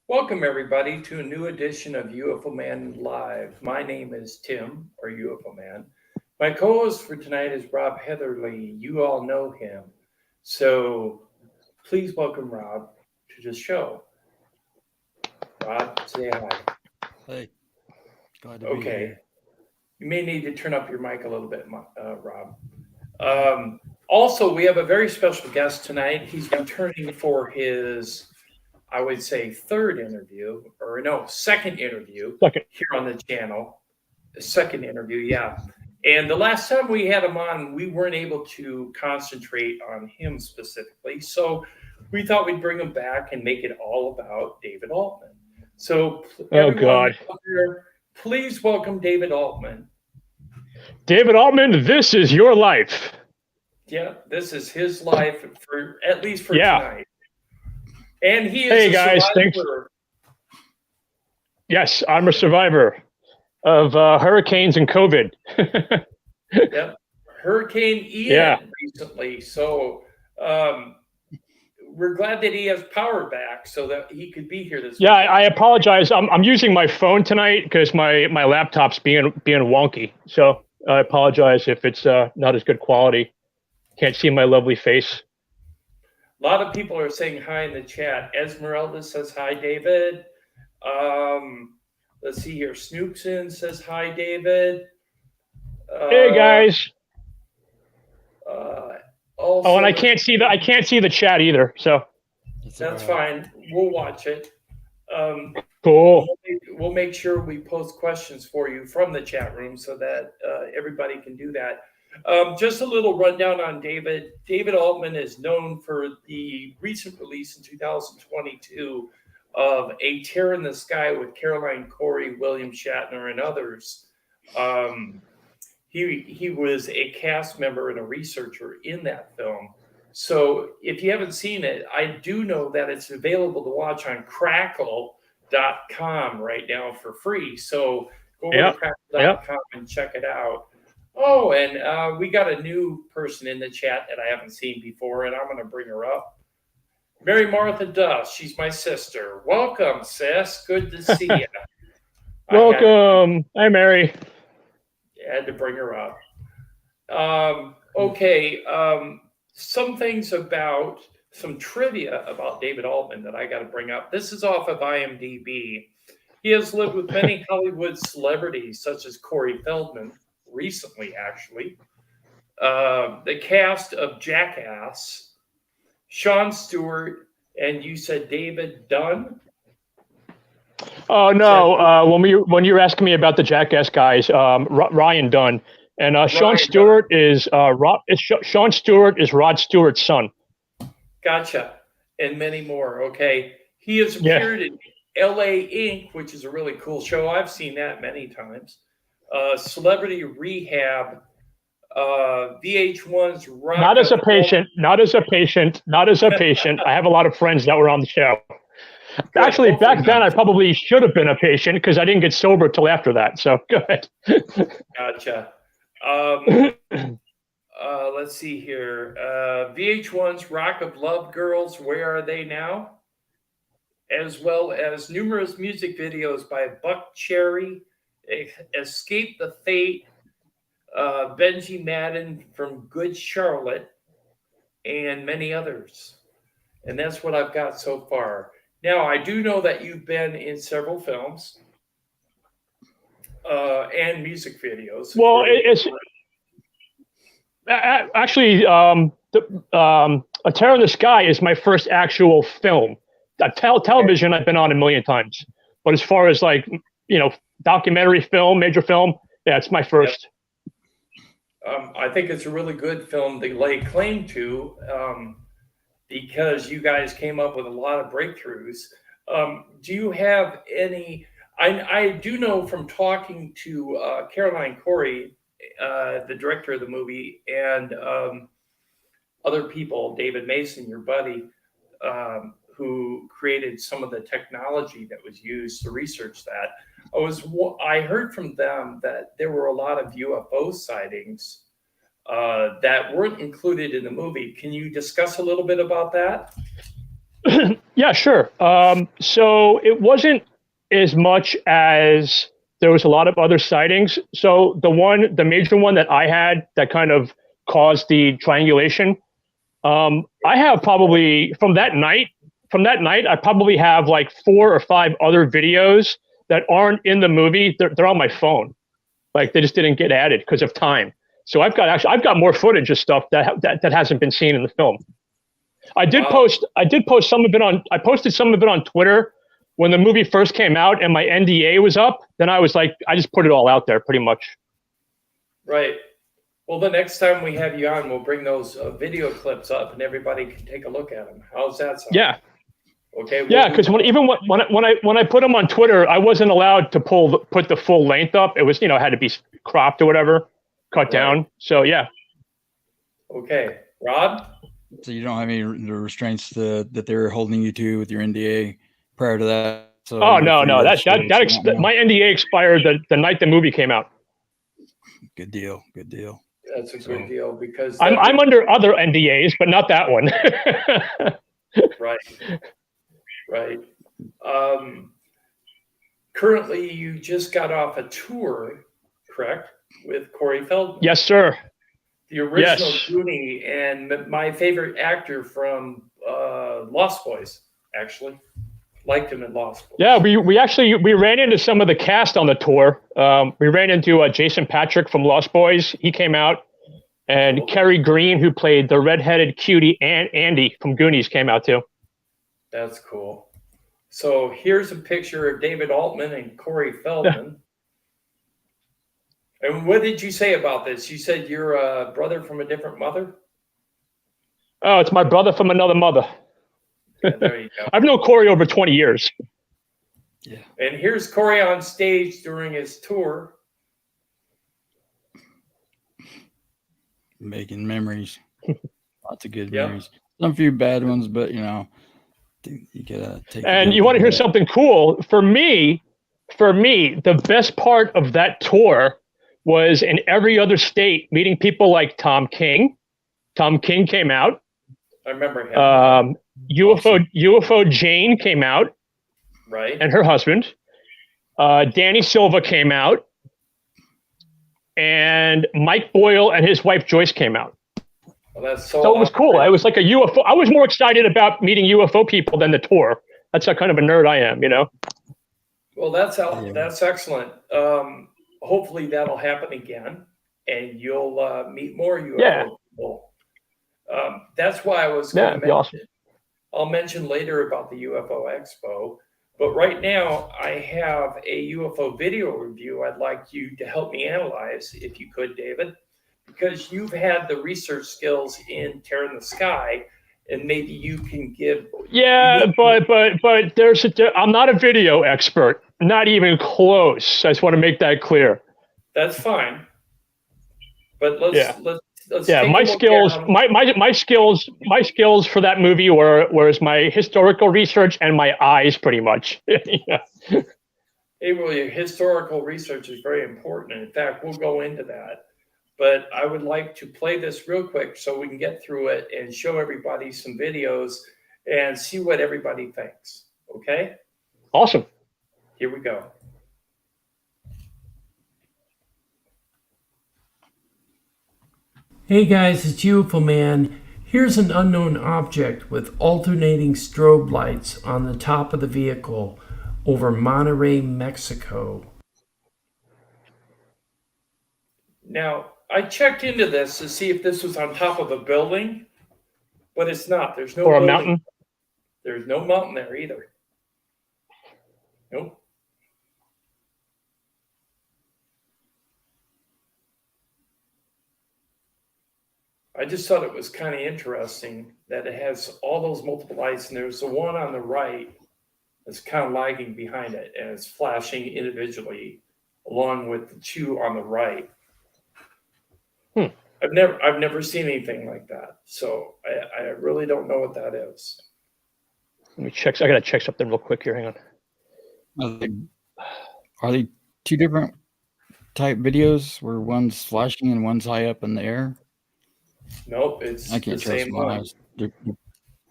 Welcome, everybody, to a new edition of UFO Man Live. My name is Tim, or UFO Man. My co host for tonight is Rob Heatherly. You all know him. So please welcome Rob to the show. Rob, say hi. Hey, glad to be Okay. here. You may need to turn up your mic a little bit, Rob. Also, we have a very special guest tonight. He's returning for his, I would say, second interview Second. here on the channel. The second interview, yeah. And the last time we had him on, we weren't able to concentrate on him specifically. So we thought we'd bring him back and make it all about David Altman. So, everyone out there, please welcome David Altman. David Altman, this is your life. Yeah, this is his life for at least for Yeah. tonight. And he is Hey a guys, thanks. survivor. Yes, I'm a survivor of hurricanes and COVID. Yep. Hurricane Ian recently. So we're glad that he has power back so that he could be here this Yeah, weekend. I apologize. I'm using my phone tonight because my laptop's being wonky. So I apologize if it's not as good quality. Can't see my lovely face. A lot of people are saying hi in the chat. Esmeralda says hi, David. Let's see here. Snoopson says hi, David. Hey guys. Also, And I can't see the chat either. So that's fine. We'll watch it. cool. We'll make sure we post questions for you from the chat room so that everybody can do that. Just a little rundown on David. David Altman is known for the recent release in 2022 of A Tear in the Sky with Caroline Corey, William Shatner, and others. He was a cast member and a researcher in that film. So if you haven't seen it, I do know that it's available to watch on Crackle.com right now for free. So go over to Crackle.com and check it out. Oh, and we got a new person in the chat that I haven't seen before, and I'm going to bring her up. Mary Martha Duff. She's my sister. Welcome, sis. Good to see you. Welcome. Hi, Mary. I had to bring her up. Okay. Some things about some trivia about David Altman that I got to bring up. This is off of IMDb. He has lived with many Hollywood celebrities, such as Corey Feldman, recently, actually. The cast of Jackass, Sean Stewart, and you said David Dunn? Oh no! When you were asking me about the Jackass guys, Ryan Dunn and Sean Stewart is Sean Stewart is Rod Stewart's son. Gotcha, and many more. Okay, he has appeared in L.A. Inc., which is a really cool show. I've seen that many times. Celebrity Rehab, VH1's Rock. Not as a patient. I have a lot of friends that were on the show. Good. Actually, back then I probably should have been a patient because I didn't get sober till after that. So go ahead. Gotcha. Let's see here. VH1's Rock of Love Girls, Where Are They Now? As well as numerous music videos by Buck Cherry, Escape the Fate, Benji Madden from Good Charlotte, and many others. And that's what I've got so far. Now, I do know that you've been in several films and music videos. Well, it's actually A Tear in the Sky is my first actual film. Television I've been on a million times, but as far as documentary film, major film, it's my first. I think it's a really good film to lay claim to. Because you guys came up with a lot of breakthroughs. Do you have any? I do know from talking to Caroline Corey, the director of the movie, and other people, David Mason, your buddy, who created some of the technology that was used to research that. I heard from them that there were a lot of UFO sightings that weren't included in the movie. Can you discuss a little bit about that? Yeah, sure. So it wasn't as much as there was a lot of other sightings. So the major one that I had that kind of caused the triangulation. I have probably from that night. From that night, I probably have like 4 or 5 other videos that aren't in the movie. They're on my phone. Like they just didn't get added because of time. So I've got more footage of stuff that hasn't been seen in the film. I Wow. did post some of it on I posted some of it on Twitter when the movie first came out and my NDA was up. Then I was like, I just put it all out there pretty much. Right. Well, the next time we have you on, we'll bring those video clips up and everybody can take a look at them. How's that sound? Yeah. Okay. Yeah, because when I put them on Twitter, I wasn't allowed to put the full length up. It was it had to be cropped or whatever, cut down. So yeah. Okay, Rod. So you don't have any restraints that they're holding you to with your NDA prior to that. So Oh no, my NDA expired the night the movie came out. Good deal. Good deal. That's a good deal because I'm under other NDAs, but not that one. Right. Currently, you just got off a tour, correct, with Corey Feldman? Yes, sir. The original Goonie and my favorite actor from Lost Boys, actually. Liked him in Lost Boys. Yeah, we ran into some of the cast on the tour. We ran into Jason Patrick from Lost Boys. He came out. And Kerry Green, who played the redheaded cutie Andy from Goonies, came out too. That's cool. So here's a picture of David Altman and Corey Feldman. And what did you say about this? You said you're a brother from a different mother? Oh, it's my brother from another mother. Yeah, there you go. I've known Corey over 20 years. Yeah. And here's Corey on stage during his tour. Making memories. Lots of good memories. Some few bad ones, but you gotta take. And you want to hear something cool? For me, the best part of that tour was in every other state meeting people like Tom King. Tom King came out. I remember him. UFO Jane came out. Right. And her husband. Danny Silva came out. And Mike Boyle and his wife Joyce came out. Well, that's so it was cool. I was like a UFO. I was more excited about meeting UFO people than the tour. That's how kind of a nerd I am, Well, that's excellent. Hopefully that'll happen again, and you'll meet more UFO people. That's why I was going to mention. Awesome. I'll mention later about the UFO Expo. But right now, I have a UFO video review I'd like you to help me analyze, if you could, David, because you've had the research skills in Tearing the Sky, and maybe you can give. Yeah, but I'm not a video expert, not even close. I just want to make that clear. That's fine. But let's my skills for that movie was my historical research and my eyes, pretty much. Yeah. Hey, well, your historical research is very important. In fact, we'll go into that. But I would like to play this real quick so we can get through it and show everybody some videos and see what everybody thinks. Okay? Awesome. Here we go. Hey guys, it's UFO Man. Here's an unknown object with alternating strobe lights on the top of the vehicle over Monterrey, Mexico. Now, I checked into this to see if this was on top of a building, but it's not. There's no building. A mountain. There's no mountain there either. Nope. I just thought it was kind of interesting that it has all those multiple lights, and there's the one on the right that's kind of lagging behind it, and it's flashing individually along with the two on the right. I've never seen anything like that, so I really don't know what that is. Let me check. I gotta check something real quick here. Hang on. Are they two different type videos where one's flashing and one's high up in the air? Nope, it's I can't the trust same my one. eyes.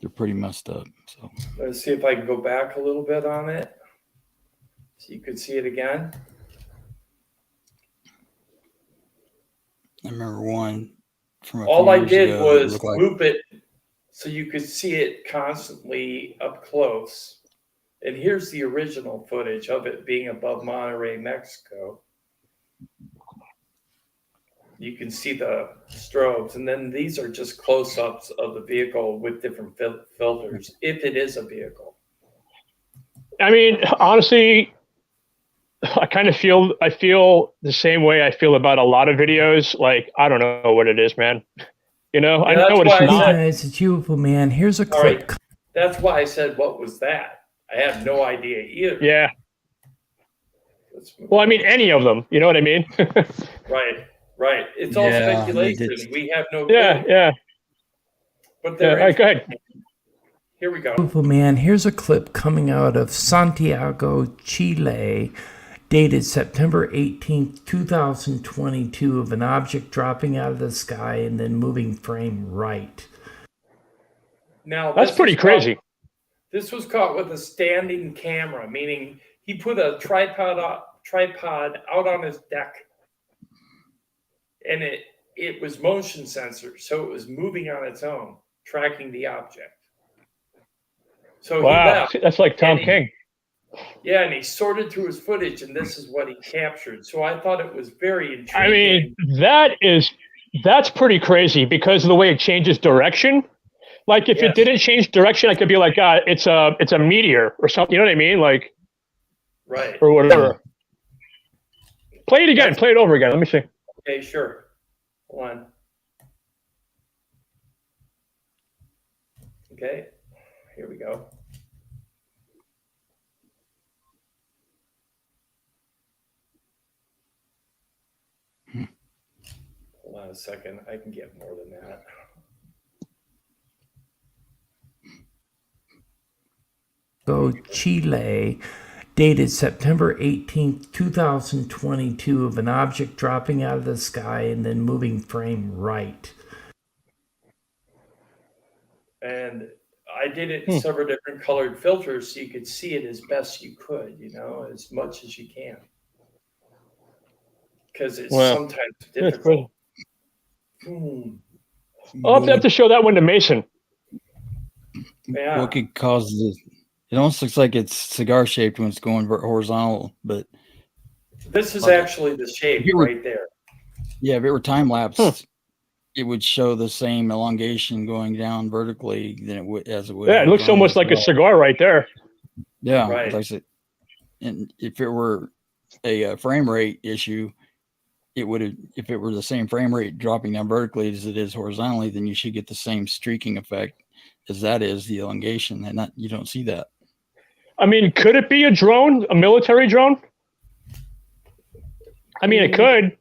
they're pretty messed up. So Let's see if I can go back a little bit on it, so you can see it again. I remember one from a All few I years did ago that was looked like, loop it so you could see it constantly up close. And here's the original footage of it being above Monterey, Mexico. You can see the strobes, and then these are just close-ups of the vehicle with different filters, if it is a vehicle. I mean, honestly, I feel the same way I feel about a lot of videos. Like, I don't know what it is, man. You know, Yeah, I know that's what why it's I not. said- Guys, it's UFO Man. Here's a All right, clip. that's why I said, what was that? I have no idea either. Yeah. Let's move Well, I on. mean, any of them. You know what I mean? Right. It's all Yeah, speculation. it's- We have no clue. yeah. But Yeah. they're All right, go ahead. Here we go. UFO Man, here's a clip coming out of Santiago, Chile, dated September 18th, 2022, of an object dropping out of the sky and then moving frame right. Now That's this pretty was crazy. This was caught with a standing camera, meaning he put a tripod out on his deck, and it was motion sensor, so it was moving on its own, tracking the object. So he Wow. left. That's like Tom And he- King. Yeah, and he sorted through his footage, and this is what he captured. So I thought it was very intriguing. I mean, that's pretty crazy because of the way it changes direction. Like, if Yes. it didn't change direction, I could be like, it's a meteor or something. You know what I mean? Like, Right. or whatever. Play it again. That's- Play it over again. Let me see. Okay, sure. Hold on. Okay, here we go. Hold on a second. I can get more than that. Go Chile, dated September 18th, 2022, of an object dropping out of the sky and then moving frame right. And I did it in several different colored filters so you could see it as best you could, as much as you can. Because it's Wow. sometimes That's crazy. difficult. I'll have to show that one to Mason. Yeah. what could cause this? It almost looks like it's cigar shaped when it's going horizontal, but This is Okay. actually the shape If you were- right there. yeah, if it were time lapsed, it would show the same elongation going down vertically than it would as it would. Yeah, it looks almost like a cigar right there. Yeah, Right. like I said, and if it were a frame rate issue, it would have. If it were the same frame rate dropping down vertically as it is horizontally, then you should get the same streaking effect as that is the elongation, and you don't see that. I mean, could it be a drone, a military drone? I mean, it could.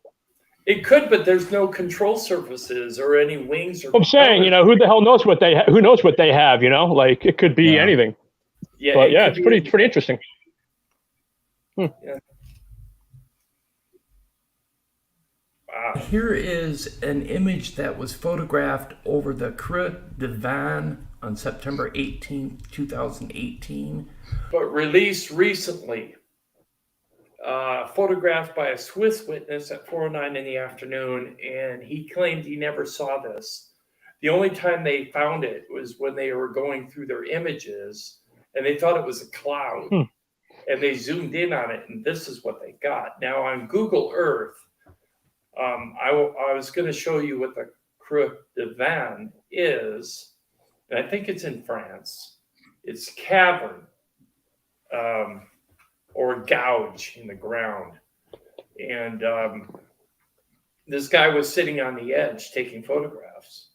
It could, but there's no control surfaces or any wings or. I'm saying, who the hell knows what they who knows what they have? Like, it could be Yeah. anything. Yeah, But it yeah, could it's be pretty interesting. Wow. Here is an image that was photographed over the Creux de Van on September 18th, 2018. But released recently, photographed by a Swiss witness at 4:09 in the afternoon, and he claimed he never saw this. The only time they found it was when they were going through their images, and they thought it was a cloud, and they zoomed in on it, and this is what they got. Now on Google Earth, I was going to show you what the Creux de Van is, and I think it's in France. It's cavern. Or gouge in the ground. And this guy was sitting on the edge taking photographs.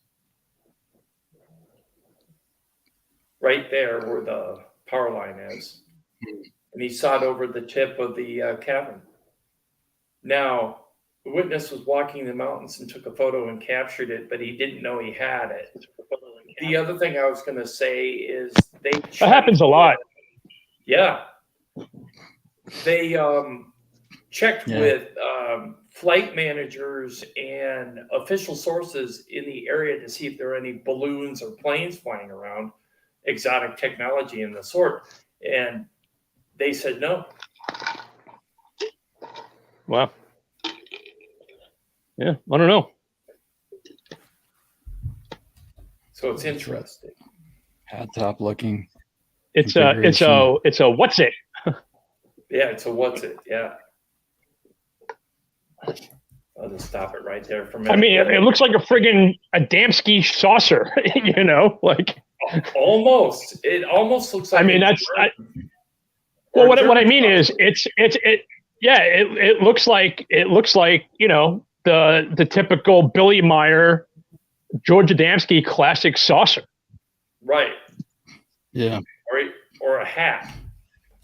Right there where the power line is. And he saw it over the tip of the cavern. Now, the witness was walking the mountains and took a photo and captured it, but he didn't know he had it. The other thing I was going to say is That happens a lot. Yeah. They checked with flight managers and official sources in the area to see if there are any balloons or planes flying around. exotic technology and the sort. And they said no. Wow. Yeah, I don't know. So it's interesting. Hot top looking. It's a what's it? Yeah, it's a what's it? Yeah. I'll just stop it right there for a minute. I mean, it looks like a friggin' Adamski saucer, you know, like. Almost. It almost looks like. I mean, well, what I mean is, it looks like you know the typical Billy Meyer, George Adamski classic saucer. Right. Yeah. Or a hat.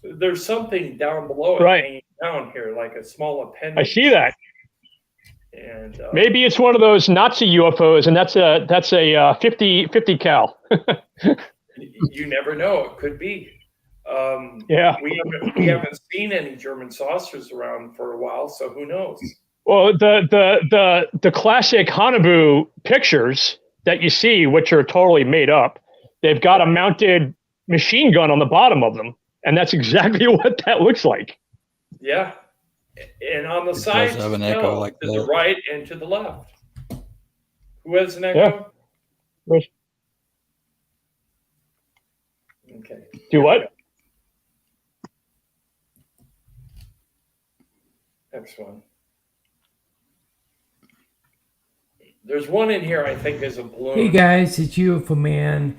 There's something down below it hanging down here, like a small appendage. I see that. And maybe it's one of those Nazi UFOs, and that's a 50 cal. You never know. It could be. Yeah. We haven't seen any German saucers around for a while, so who knows? Well, the classic Hanabu pictures that you see, which are totally made up, they've got a mounted machine gun on the bottom of them, and that's exactly what that looks like. Yeah. And on the It sides, does have an echo like to that. the right and to the left. Who has an echo? Yeah. Okay. Do what? Next one. There's one in here I think is a balloon. Hey guys, it's UFO Man.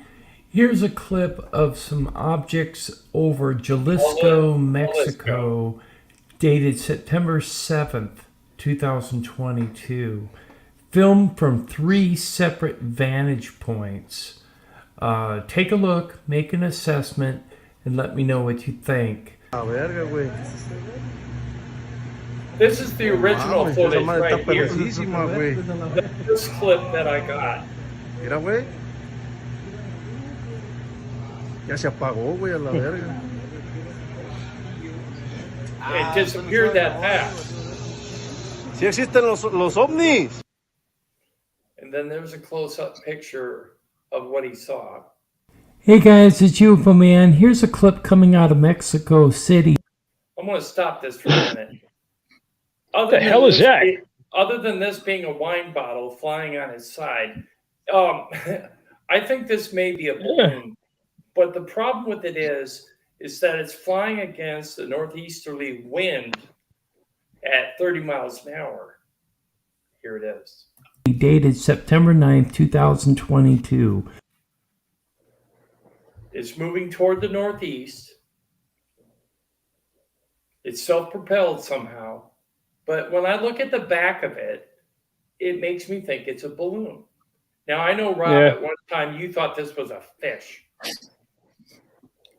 Here's a clip of some objects over Jalisco, Mexico, dated September 7th, 2022. Filmed from 3 separate vantage points. Take a look, make an assessment, and let me know what you think. This is the original footage right here. This clip that I got. Mira, güey. Ya se apagó, güey, a la verga. It disappeared that fast. Sí existen los ovnis. And then there's a close-up picture of what he saw. Hey guys, it's UFO Man. Here's a clip coming out of Mexico City. I'm going to stop this for a minute. What the hell is that? Other than this being a wine bottle flying on its side, I think this may be a balloon. But the problem with it is that it's flying against a northeasterly wind at 30 miles an hour. Here it is. Dated September 9th, 2022. It's moving toward the northeast. It's self-propelled somehow. But when I look at the back of it, it makes me think it's a balloon. Now, I know, Rob, at one time you thought this was a fish.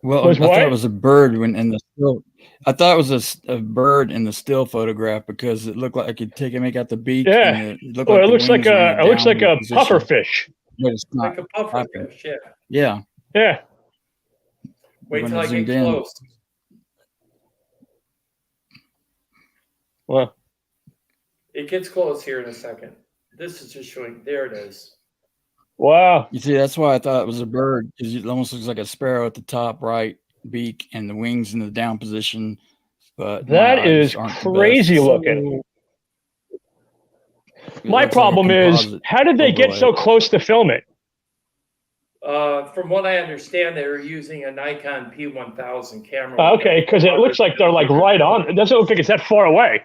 Well, I thought it was a bird when in the still. I thought it was a bird in the still photograph because it looked like I could make out the beak. Yeah. And it looked Well, like it looks like a puffer fish. But it's not. Like a puffer fish, yeah. Yeah. Yeah. Wait When till I it get zoomed in. close. Well, It gets close here in a second. This is just showing. There it is. wow. You see, that's why I thought it was a bird because it almost looks like a sparrow at the top right beak and the wings in the down position. But That is crazy looking. My problem is, how did they get so close to film it? From what I understand, they were using a Nikon P1000 camera. Okay, because it looks like they're like right on. It doesn't look like it's that far away.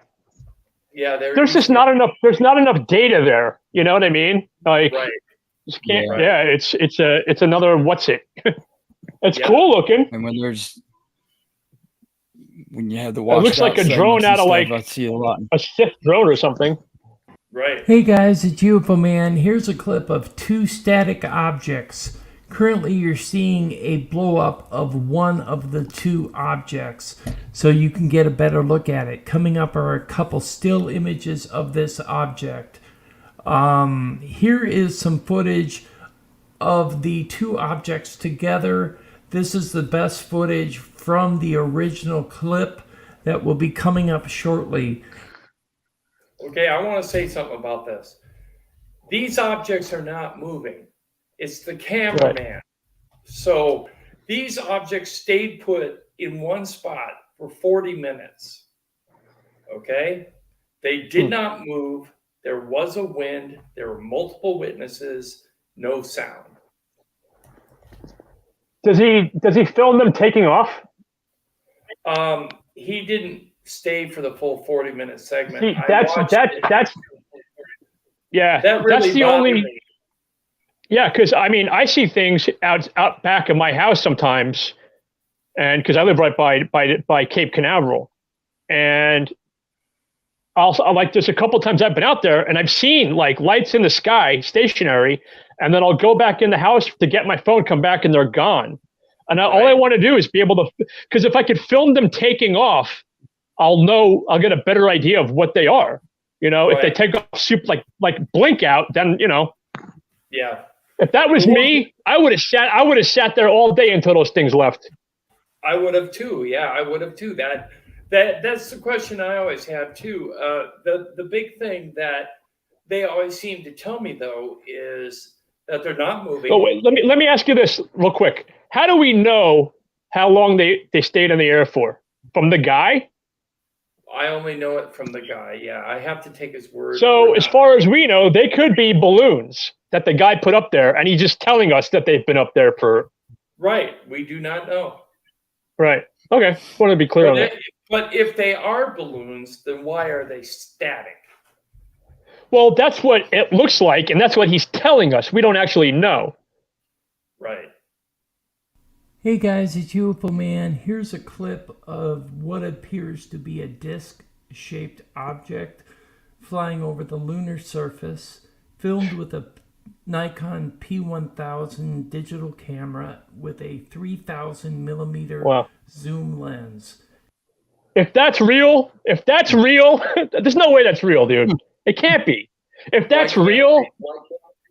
Yeah, there's just not enough. There's not enough data there. You know what I mean? Like, right. Just can't. Yeah, it's another what's it? It's cool looking. And when you have the it looks like a drone out of like I see a lot. a Sith drone or something. Right. Hey guys, it's UFO Man. Here's a clip of 2 static objects. Currently, you're seeing a blow up of one of the 2 objects, so you can get a better look at it. Coming up are a couple still images of this object. Here is some footage of the 2 objects together. This is the best footage from the original clip that will be coming up shortly. Okay, I want to say something about this. These objects are not moving. It's the cameraman. So these objects stayed put in one spot for 40 minutes. Okay? They did not move. There was a wind. There were multiple witnesses, no sound. Does he film them taking off? He didn't stay for the full 40-minute segment. See, That really that's the bothered only. me. Yeah, because I mean, I see things out back of my house sometimes, and because I live right by Cape Canaveral, and also like there's a couple times I've been out there and I've seen like lights in the sky stationary, and then I'll go back in the house to get my phone, come back and they're gone. And all I want to do is be able to, because if I could film them taking off, I'll get a better idea of what they are. You know, if they take off super like blink out, then Yeah. If that was me, I would have sat there all day until those things left. I would have too. Yeah, I would have too. That's the question I always have too. The big thing that they always seem to tell me though is that they're not moving. Oh, wait, let me ask you this real quick. How do we know how long they stayed in the air for? From the guy? I only know it from the guy. Yeah, I have to take his word. So as far as we know, they could be balloons that the guy put up there, and he's just telling us that they've been up there for. Right. We do not know. Right. Okay. Want to be clear on that. But if they are balloons, then why are they static? Well, that's what it looks like, and that's what he's telling us. We don't actually know. Right. Hey guys, it's UFO Man. Here's a clip of what appears to be a disc-shaped object flying over the lunar surface, filmed with a Nikon P1000 digital camera with a 3000 millimeter zoom lens. If that's real, there's no way that's real, dude. It can't be. If that's real,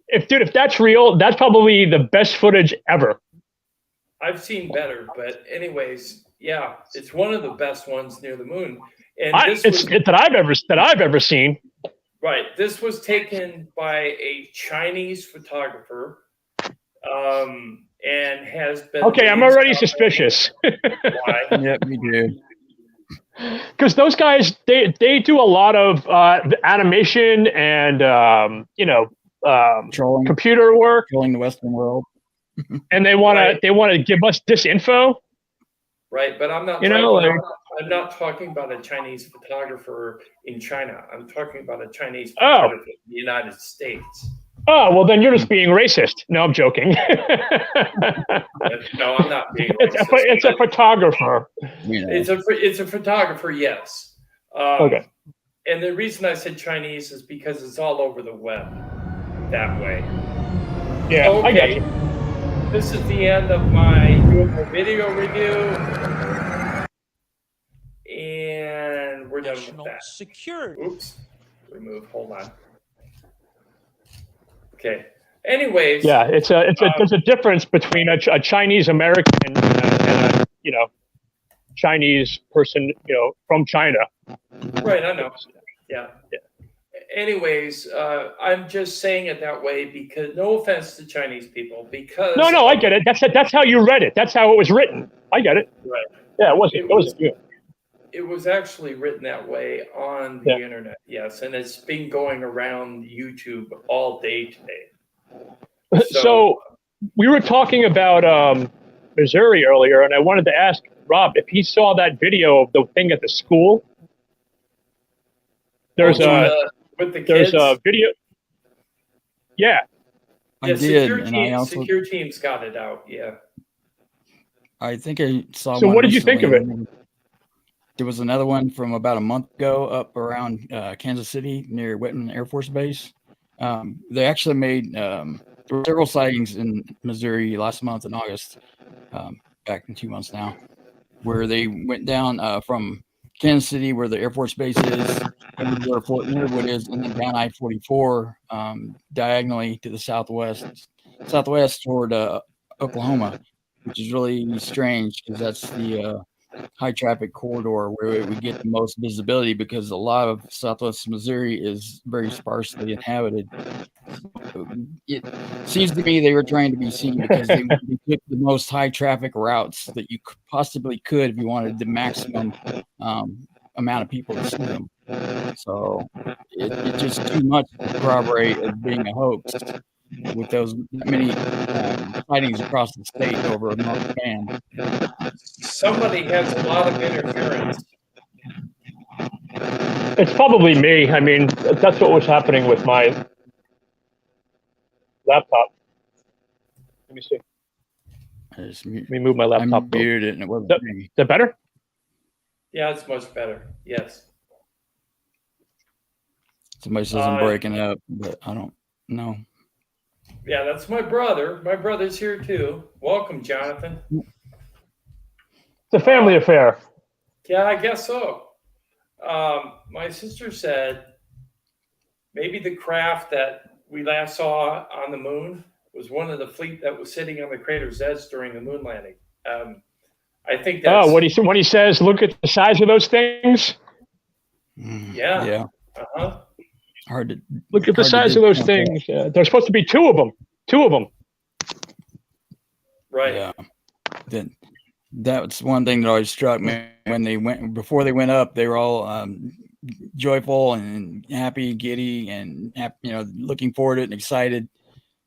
if that's real, that's probably the best footage ever. I've seen better, but anyways, yeah, it's one of the best ones near the moon. And that I've ever seen. Right. This was taken by a Chinese photographer, and has been. Okay, I'm already suspicious. Why? Yep, me too. Because those guys, they do a lot of animation and computer work, trolling the Western world, and they want to give us disinfo. Right, but I'm not. I'm not talking about a Chinese photographer in China. I'm talking about a Chinese photographer in the United States. Oh, well, then you're just being racist. No, I'm joking. No, I'm not being racist. It's a photographer. It's a photographer, yes. Okay. And the reason I said Chinese is because it's all over the web that way. Yeah, okay. I got you. This is the end of my UFO video review. And we're done with that. Security. Oops. Remove. Hold on. Okay. Anyways. Yeah, there's a difference between a Chinese American and a Chinese person, from China. Right, I know. Yeah. Anyways, I'm just saying it that way because no offense to Chinese people, because no, I get it. That's how you read it. That's how it was written. I get it. Right. Yeah, it wasn't good. It was actually written that way on the internet, yes, and it's been going around YouTube all day today. So we were talking about Missouri earlier, and I wanted to ask Rob if he saw that video of the thing at the school. There's with the kids? There's a video. Yeah. I did, secure teams got it out. Yeah. I think I saw. So one what did you think of it? There was another one from about a month ago up around Kansas City near Whitman Air Force Base. They actually made there were several sightings in Missouri last month in August, back in 2 months now, where they went down from Kansas City, where the Air Force Base is, and where Fort Leonard is, and then down I-44 diagonally to the southwest toward Oklahoma, which is really strange because that's the high traffic corridor where it would get the most visibility, because a lot of Southwest Missouri is very sparsely inhabited. It seems to me they were trying to be seen because they took the most high traffic routes that you possibly could if you wanted the maximum amount of people to see them. So it's just too much to corroborate as being a hoax with that many sightings across the state over a month span. Somebody has a lot of interference. It's probably me. I mean, that's what was happening with my laptop. Let me see. Let me move my I laptop. muted it and it wasn't me. Is that better? Yeah, it's much better. Yes. Somebody says I'm breaking up, but I don't know. Yeah, that's my brother. My brother's here too. Welcome, Jonathan. It's a family affair. Yeah, I guess so. My sister said maybe the craft that we last saw on the moon was one of the fleet that was sitting on the crater's edge during the moon landing. I think that's... Oh, when he says, look at the size of those things. Yeah. Yeah. Uh-huh. Hard to look at the size of those things. There's supposed to be two of them. Right. Yeah. Then that's one thing that always struck me before they went up. They were all joyful and happy, giddy, and looking forward to it and excited.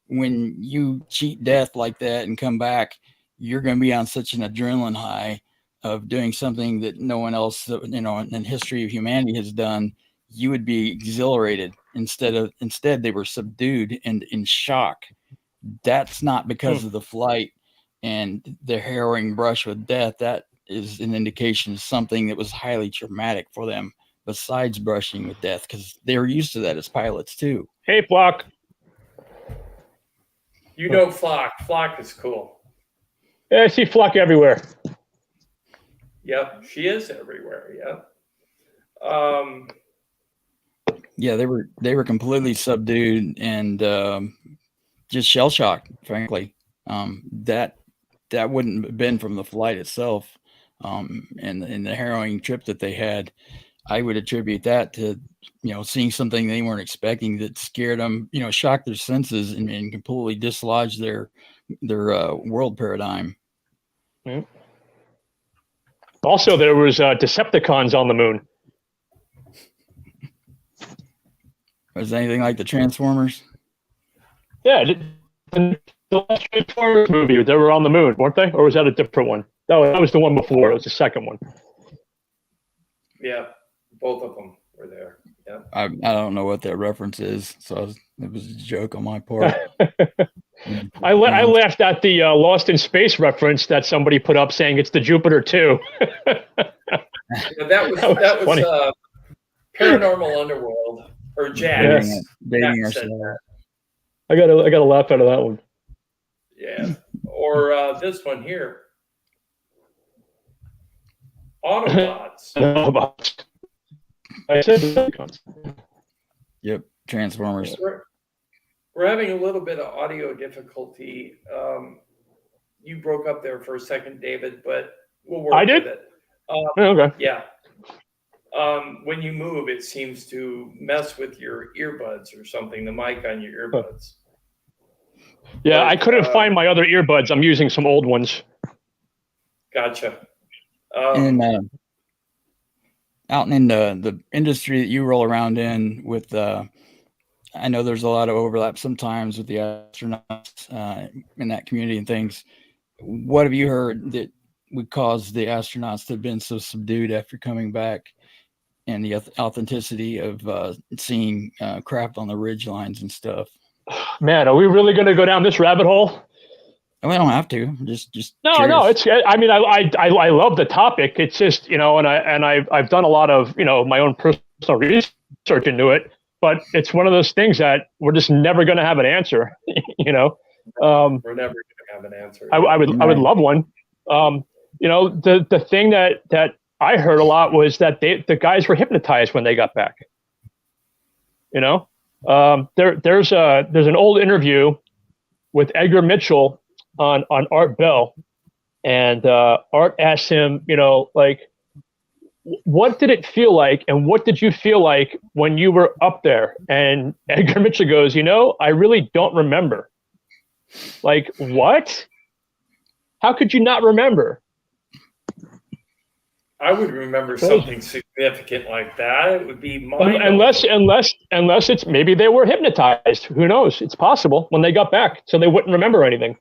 When you cheat death like that and come back, you're going to be on such an adrenaline high of doing something that no one else, in history of humanity has done. You would be exhilarated. Instead they were subdued and in shock. That's not because of the flight and the harrowing brush with death. That is an indication of something that was highly traumatic for them, besides brushing with death, because they were used to that as pilots too. Hey, Flock. You know Flock. Flock is cool. Yeah, I see Flock everywhere. Yep, she is everywhere. Yep. Yeah, they were completely subdued and just shell shocked. Frankly, that wouldn't have been from the flight itself, and the harrowing trip that they had. I would attribute that to seeing something they weren't expecting that scared them. Shocked their senses and completely dislodged their world paradigm. Mm-hmm. Also, there was Decepticons on the moon. Was it anything like the Transformers? Yeah, the last Transformers movie, they were on the moon, weren't they? Or was that a different one? No, that was the one before. It was the second one. Yeah, both of them were there. Yeah. I don't know what that reference is, so it was a joke on my part. I laughed at the Lost in Space reference that somebody put up saying it's the Jupiter 2. That was Paranormal Underworld or Jack. Yes. Dating Jack said ourselves. I got a laugh out of that one. Yeah. Or this one here. Autobots. I said Decepticons. Yep, Transformers. We're having a little bit of audio difficulty. You broke up there for a second, David, but we'll work with it. Okay. Yeah. When you move, it seems to mess with your earbuds or something, the mic on your earbuds. Yeah, I couldn't find my other earbuds. I'm using some old ones. Gotcha. And out in the industry that you roll around in with, I know there's a lot of overlap sometimes with the astronauts in that community and things. What have you heard that would cause the astronauts to have been so subdued after coming back, and the authenticity of seeing craft on the ridge lines and stuff? Man, are we really going to go down this rabbit hole? We don't have to. Just no. curious. It's. I mean, I love the topic. It's just and I've done a lot of my own personal research into it. But it's one of those things that we're just never going to have an answer. We're never going to have an answer. I would love one. The thing that I heard a lot was that the guys were hypnotized when they got back. There's an old interview with Edgar Mitchell on Art Bell, And Art asked him, like, what did it feel like, and what did you feel like when you were up there? And Edgar Mitchell goes, I really don't remember. Like, what? How could you not remember? I would remember something significant like that. It would be unless it's maybe they were hypnotized. Who knows? It's possible when they got back, so they wouldn't remember anything.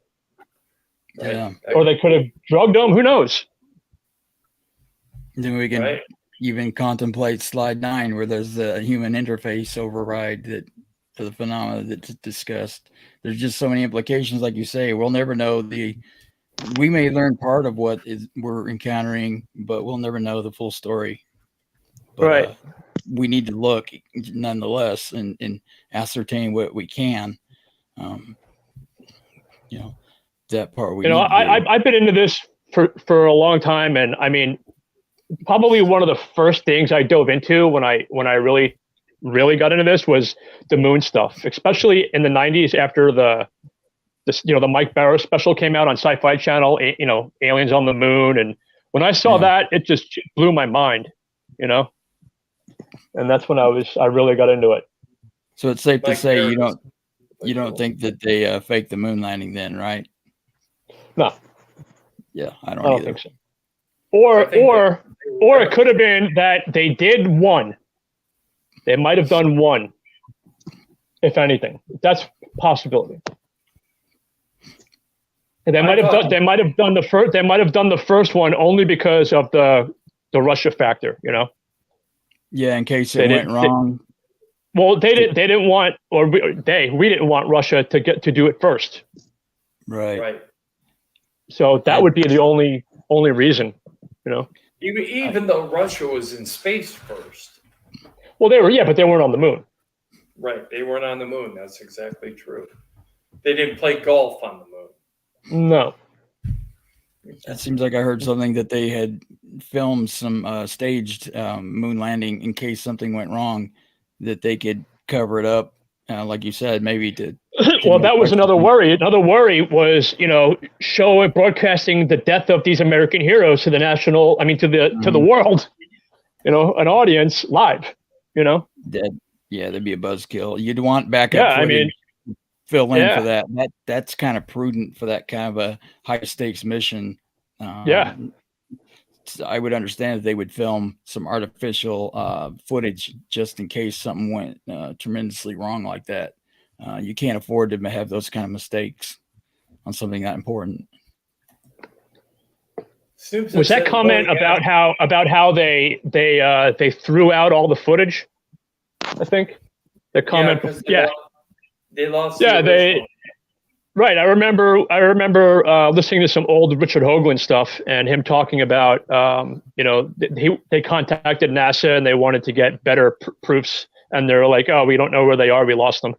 Yeah. Or they could have drugged them. Who knows? Then we can even contemplate slide 9, where there's the human interface override that for the phenomena that's discussed. There's just so many implications, like you say. We'll never know we may learn part of what we're encountering, but we'll never know the full story. But, right. We need to look nonetheless and ascertain what we can. That part we. I've been into this for a long time, and I mean, probably one of the first things I dove into when I really got into this was the moon stuff, especially in the 90s after the Mike Barrow special came out on Sci-Fi Channel, Aliens on the Moon. And when I saw that, it just blew my mind, and that's when I really got into it. So it's safe to say you don't think that they faked the moon landing then, right? No. Yeah, I don't think so. Or it could have been that they did one. They might have done one, if anything. That's a possibility. And they might have done the first one only because of the Russia factor, Yeah, in case it went wrong. We didn't want Russia to do it first. Right. So that would be the only reason, Even though Russia was in space first. Well, but they weren't on the moon. Right, they weren't on the moon. That's exactly true. They didn't play golf on the moon. No. It seems like I heard something that they had filmed some staged moon landing in case something went wrong, that they could cover it up, like you said, maybe to. Well, that was another worry. Another worry was, broadcasting the death of these American heroes to the to the world, an audience live, That'd be a buzzkill. You'd want backup footage. Fill in for that. That's kind of prudent for that kind of a high stakes mission. I would understand if they would film some artificial footage just in case something went tremendously wrong like that. You can't afford to have those kind of mistakes on something that important. Was that comment about how they threw out all the footage? I think the comment. They lost. Yeah, Right. I remember listening to some old Richard Hoagland stuff and him talking about, they contacted NASA and they wanted to get better proofs. And they're like, oh, we don't know where they are. We lost them.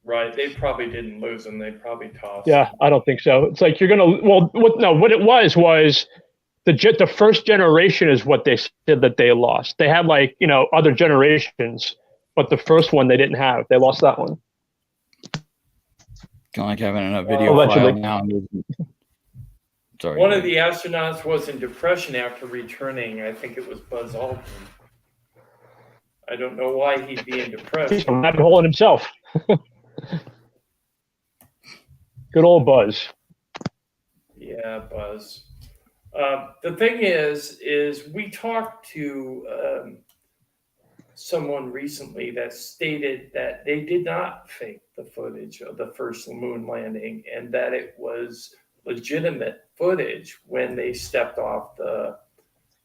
Right. They probably didn't lose them. They probably tossed. Yeah, I don't think so. It's like what it was the first generation is what they said that they lost. They had other generations, but the first one they didn't have. They lost that one. Kind of like having enough video file now. Sorry. One of the astronauts was in depression after returning. I think it was Buzz Aldrin. I don't know why he'd be in depression. He's a rabbit hole in himself. Good old Buzz. Yeah, Buzz. The thing is we talked to someone recently that stated that they did not fake the footage of the first moon landing and that it was legitimate footage when they stepped off the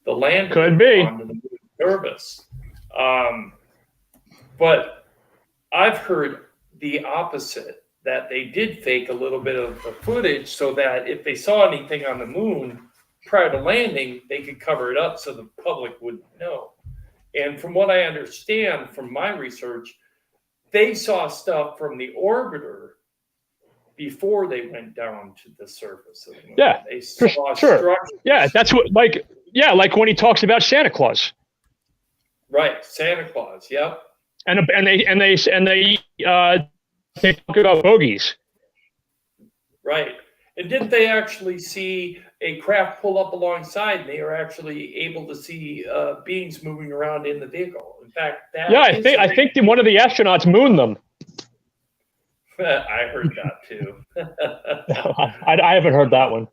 landing. Could be. Onto the moon surface. But I've heard the opposite, that they did fake a little bit of the footage so that if they saw anything on the moon prior to landing, they could cover it up so the public wouldn't know. And from what I understand from my research, they saw stuff from the orbiter before they went down to the surface of the moon. Yeah, they saw sure. Yeah, that's what like when he talks about Santa Claus. Right, Santa Claus. Yep. And they talk about bogeys. Right, And didn't they actually see a craft pull up alongside, and they were actually able to see beings moving around in the vehicle? In fact, that Yeah, is I think one of the astronauts mooned them. I heard that too. I haven't heard that one.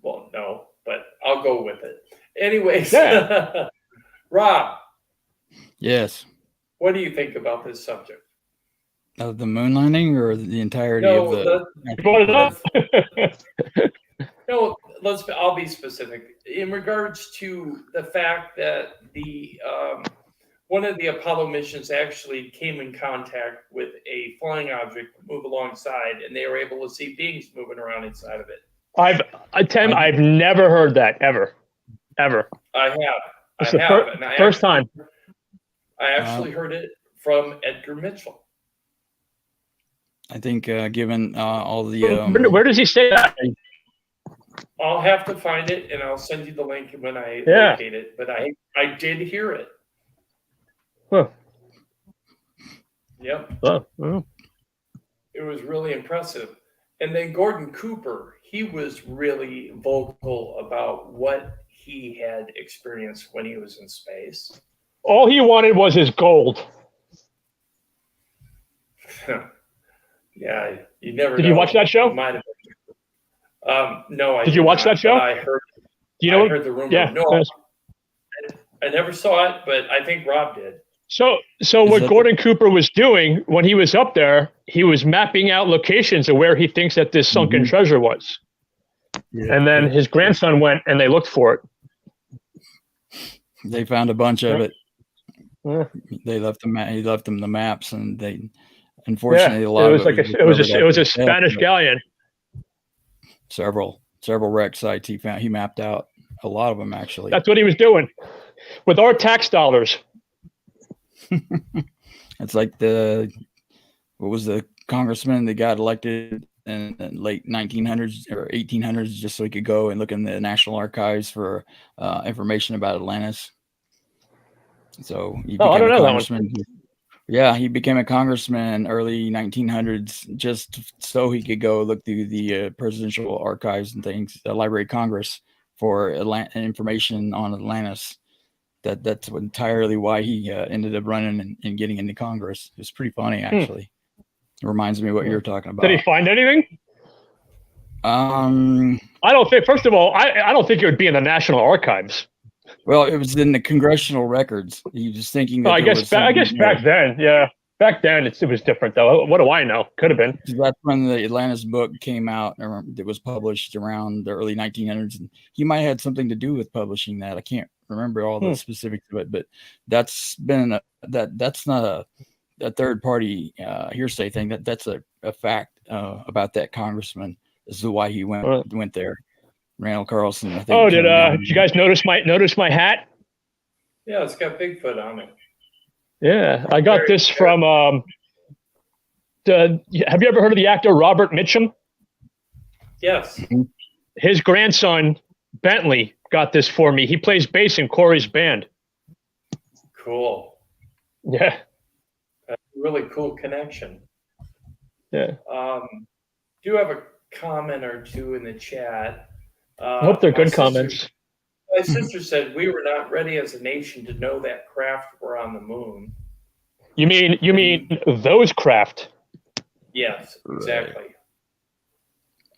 Well, no, but I'll go with it. Anyways, Yeah. Rob, Yes. what do you think about this subject? Of the moon landing or the entirety No, of the. You brought it up. No, I'll be specific. In regards to the fact that the one of the Apollo missions actually came in contact with a flying object move alongside, and they were able to see beings moving around inside of it. I've never heard that ever. I have. It's the first time. I actually heard it from Edgar Mitchell. I think given all the. Where does he say that? I'll have to find it, and I'll send you the link when I Yeah. locate it. But I did hear it. Huh. Yep. Oh. It was really impressive. And then Gordon Cooper, he was really vocal about what he had experienced when he was in space. All he wanted was his gold. Yeah, you never Did know. you watch that show? Might have been. No, I Did you watch not, that show? but I heard. Do you know? I heard the rumor. Yeah. No, I never saw it, but I think Rob did. So what Gordon Cooper was doing when he was up there, he was mapping out locations of where he thinks that this sunken treasure was. Yeah. And then his grandson went and they looked for it. They found a bunch of it. Yeah. They left them. He left them the maps, and they, unfortunately, a lot it was of like it was a Spanish galleon. Several wreck sites he found. He mapped out a lot of them actually. That's what he was doing with our tax dollars. It's like what was the congressman that got elected in the late 1900s or 1800s just so he could go and look in the National Archives for information about Atlantis. So he became I don't a know congressman. that one. Yeah, he became a congressman early 1900s just so he could go look through the presidential archives and things, the Library of Congress for information on Atlantis. That's entirely why he ended up running and getting into Congress. It's pretty funny, actually. It reminds me of what you're talking about. Did he find anything? I don't think. First of all, I don't think it would be in the National Archives. Well, it was in the congressional records. He was thinking that I guess back then, yeah. Back then, it was different, though. What do I know? Could have been. That's when the Atlantis book came out. It was published around the early 1900s. And he might have had something to do with publishing that. I can't remember all the specifics of it, but that's been that's not a third party hearsay thing. That's a fact about that congressman. This is why he went there. Randall Carlson. I think, did you guys notice my hat? Yeah, it's got Bigfoot on it. Yeah, I got this from. Have you ever heard of the actor Robert Mitchum? Yes. His grandson Bentley got this for me. He plays bass in Corey's band. Cool. Yeah. That's a really cool connection. Yeah. Do have a comment or two in the chat. I hope they're good comments. My sister said we were not ready as a nation to know that craft were on the moon. You mean those craft? Yes, exactly.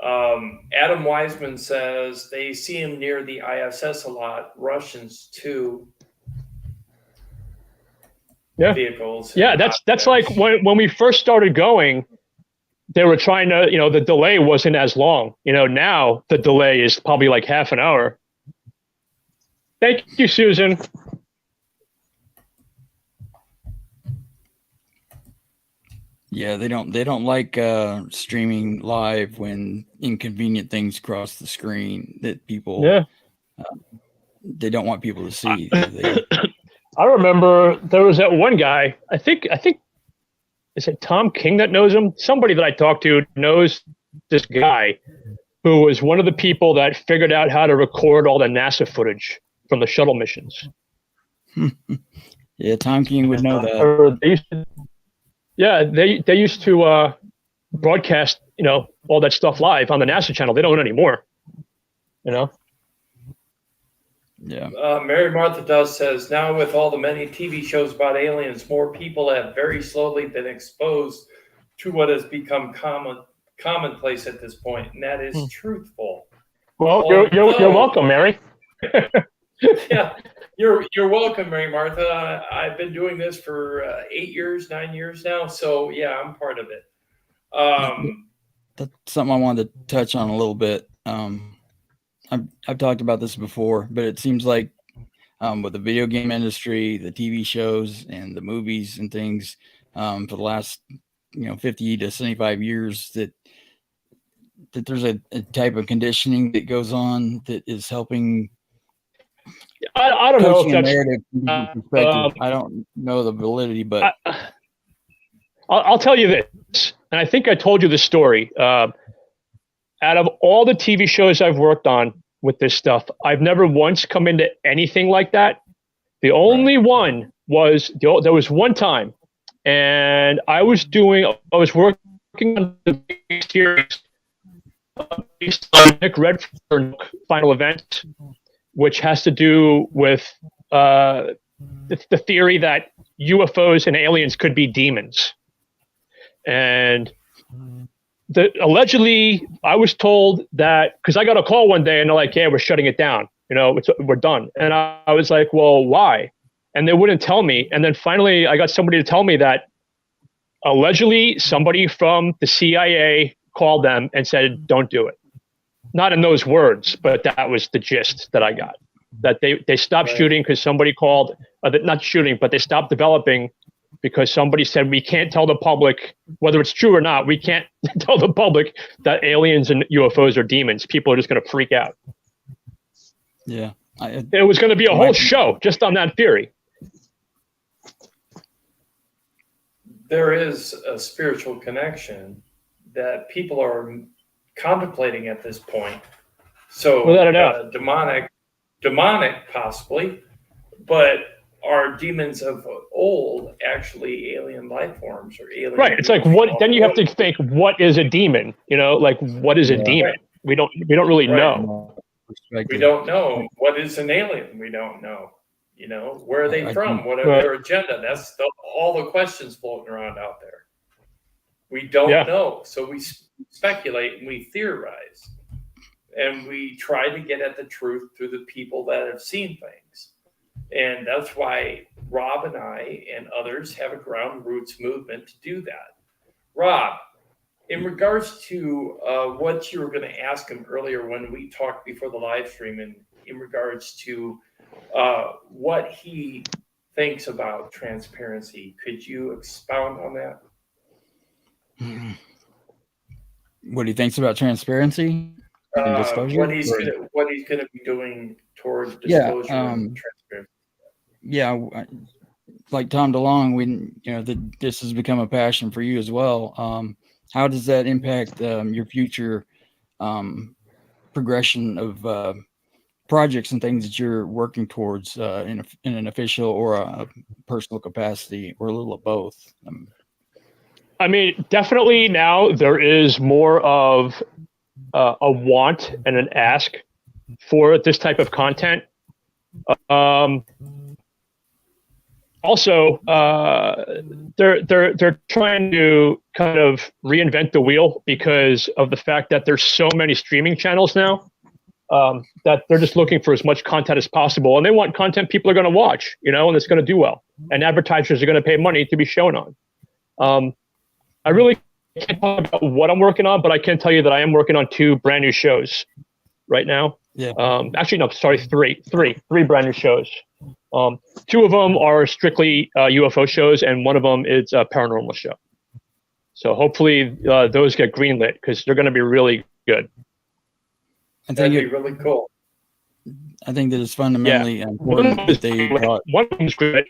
Adam Wiseman says they see him near the ISS a lot. Russians too. Yeah. Vehicles. Yeah, that's like when we first started going, they were trying to, the delay wasn't as long. Now the delay is probably like half an hour. Thank you, Susan. Yeah, they don't like streaming live when inconvenient things cross the screen that people. Yeah. They don't want people to see. I remember there was that one guy. I think is it Tom King that knows him? Somebody that I talked to knows this guy who was one of the people that figured out how to record all the NASA footage from the shuttle missions. Yeah, Tom King would know that. They used to broadcast, all that stuff live on the NASA channel. They don't anymore. You know. Yeah. Mary Martha Dust says, now with all the many TV shows about aliens, more people have very slowly been exposed to what has become commonplace at this point, and that is truthful. Well, you're welcome, Mary. Yeah, you're welcome, Mary Martha. I've been doing this for 8 years, 9 years now, so yeah, I'm part of it. That's something I wanted to touch on a little bit. I've talked about this before, but it seems like with the video game industry, the TV shows, and the movies and things for the last 50 to 75 years, that there's a type of conditioning that goes on that is helping. I don't know if that's narrative perspective. I don't know the validity, but I'll tell you this, and I think I told you this story. Out of all the TV shows I've worked on with this stuff, I've never once come into anything like that. The only one was there was one time, and I was working on the series based on Nick Redford's Final Event, which has to do with the theory that UFOs and aliens could be demons. And allegedly, I was told that, because I got a call one day and they're like, yeah, we're shutting it down. We're done. And I was like, well, why? And they wouldn't tell me. And then finally, I got somebody to tell me that allegedly somebody from the CIA called them and said, don't do it. Not in those words, but that was the gist that I got. That they stopped shooting because somebody called, not shooting, but they stopped developing because somebody said, we can't tell the public, whether it's true or not, we can't tell the public that aliens and UFOs are demons. People are just going to freak out. Yeah. It was going to be a whole show just on that theory. There is a spiritual connection that people are contemplating at this point. So without a doubt, demonic possibly, but are demons of old actually alien life forms or alien? Right. It's like, what? Then you have to think, what is a demon? Like, what is a demon? Right. We don't really know. We don't know. What is an alien? We don't know. Where are they from? What are their agenda? That's all the questions floating around out there. We don't know. So we speculate and we theorize. And we try to get at the truth through the people that have seen things. And that's why Rob and I and others have a ground roots movement to do that. Rob, in regards to what you were going to ask him earlier when we talked before the live stream, and in regards to what he thinks about transparency, could you expound on that? What he thinks about transparency and disclosure? What he's going to be doing toward disclosure and transparency. Yeah, like Tom DeLonge, this has become a passion for you as well. How does that impact your future progression of projects and things that you're working towards in an official or a personal capacity, or a little of both? I mean, definitely now there is more of a want and an ask for this type of content. Also, they're trying to kind of reinvent the wheel because of the fact that there's so many streaming channels now that they're just looking for as much content as possible, and they want content people are going to watch, and it's going to do well, and advertisers are going to pay money to be shown on. I really can't talk about what I'm working on, but I can tell you that I am working on 2 brand new shows right now. Yeah. Actually, no, sorry, three brand new shows. 2 of them are strictly UFO shows, and one of them is a paranormal show. So hopefully those get greenlit because they're going to be really good. That'd be really cool. I think that it's fundamentally important that they brought. One of them is great.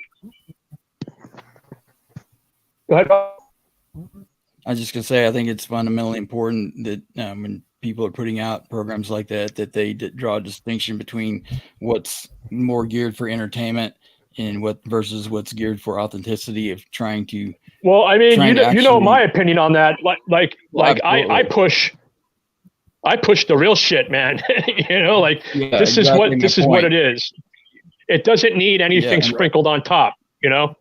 Go ahead, Bob. I was just going to say, I think it's fundamentally important that when people are putting out programs like that they draw a distinction between what's more geared for entertainment and versus what's geared for authenticity of trying to. Well, I mean, you know my opinion on that. Like I push I push the real shit, man. Like Yeah, this exactly my is what point. it is. It doesn't need anything Yeah. sprinkled on top, But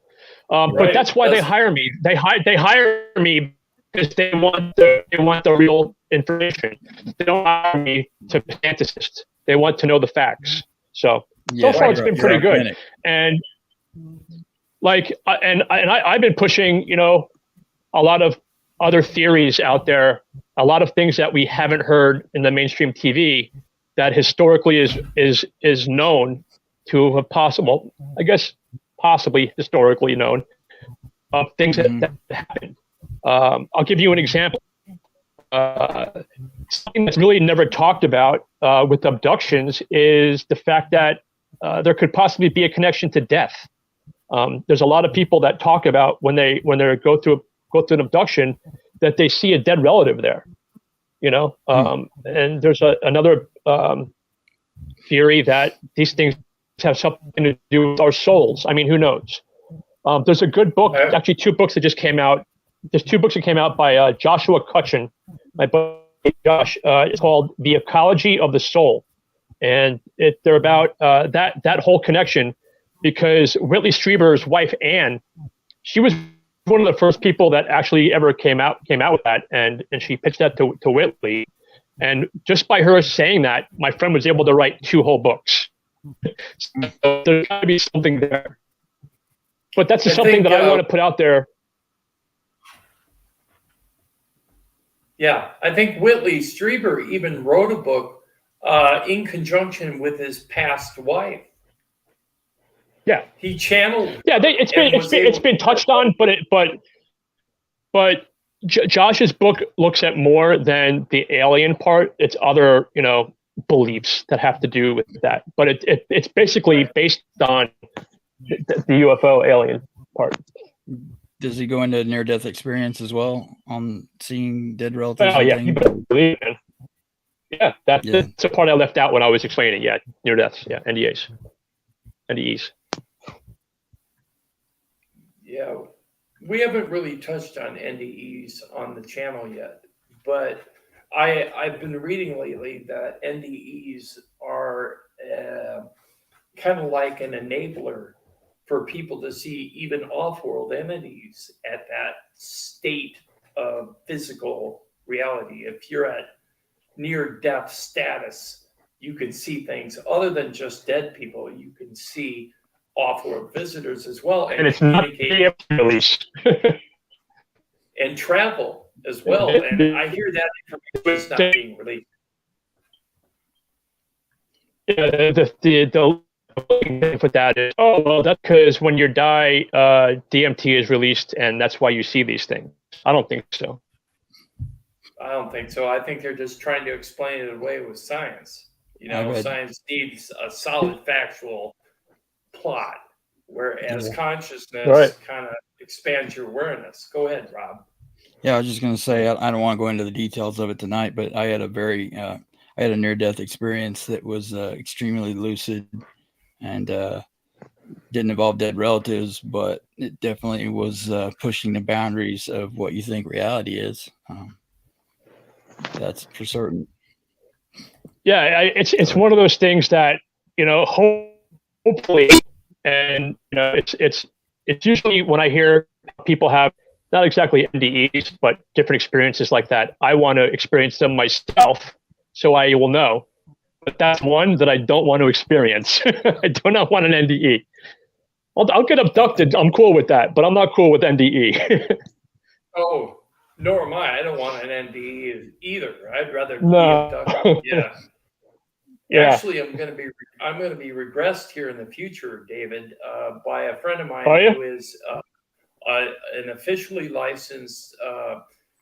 Right. that's why they hire me. They hire me because they want the real information. They don't hire me to fantasist. They want to know the facts. So far it's been pretty good. authentic. And I've been pushing, a lot of other theories out there, a lot of things that we haven't heard in the mainstream TV that historically is known to have possibly historically known of things that happened. I'll give you an example. Something that's really never talked about with abductions is the fact that there could possibly be a connection to death. There's a lot of people that talk about when they go through an abduction that they see a dead relative there, and there's another theory that these things have something to do with our souls. I mean, who knows? There's a good book, actually 2 books that just came out. There's 2 books that came out by Joshua Cutchin, my buddy Josh. It's called The Ecology of the Soul. And they're about that whole connection, because Whitley Strieber's wife, Anne, she was one of the first people that actually ever came out with that. And she pitched that to Whitley. And just by her saying that, my friend was able to write 2 whole books. So there's got to be something there. But that's just something that I want to put out there. Yeah, I think Whitley Strieber even wrote a book in conjunction with his past wife. Yeah, he channeled. Yeah, it's been touched on, but Josh's book looks at more than the alien part. It's other beliefs that have to do with that. But it's basically based on the UFO alien part. Does he go into near-death experience as well on seeing dead relatives? Oh yeah, you better believe it. Yeah, that's the part I left out when I was explaining. Yeah, near deaths. Yeah, NDEs. Yeah, we haven't really touched on NDEs on the channel yet, but I've been reading lately that NDEs are kind of like an enabler for people to see even off-world entities at that state of physical reality. If you're at near-death status, you can see things other than just dead people. You can see off-world visitors as well, and it's not release and travel as well. And I hear that information is not being released. Yeah, the thing with that is, that's because when you die, DMT is released, and that's why you see these things. I don't think so. I don't think so. I think they're just trying to explain it away with science. Science needs a solid factual plot, whereas consciousness kind of expands your awareness. Go ahead, Rob. Yeah, I was just going to say, I don't want to go into the details of it tonight, but I had a near-death experience that was extremely lucid and didn't involve dead relatives, but it definitely was pushing the boundaries of what you think reality is. That's for certain. Yeah, it's one of those things that hopefully, and it's usually when I hear people have not exactly NDEs but different experiences like that, I want to experience them myself so I will know. But that's one that I don't want to experience. I do not want an NDE. I'll get abducted. I'm cool with that, but I'm not cool with NDE. Oh, nor am I. I don't want an NDE either. I'd rather be No. abducted. Yeah. Yeah. Actually, I'm going to be regressed here in the future, David, by a friend of mine who is an officially licensed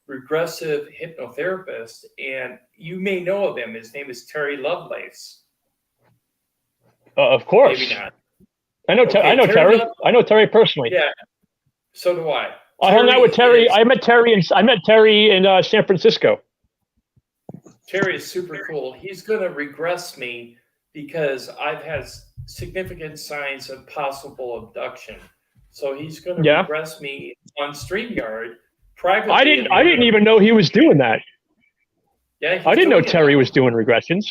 regressive hypnotherapist, and you may know of him. His name is Terry Lovelace. Of course. Maybe not. I know Terry. I know Terry personally. Yeah. So do I. I hung out with Terry. I met Terry in San Francisco. Terry is super cool. He's going to regress me because I've had significant signs of possible abduction. So he's going to regress me on StreamYard privately. I didn't even know he was doing that. Yeah, he's I didn't know doing it Terry now. was doing regressions.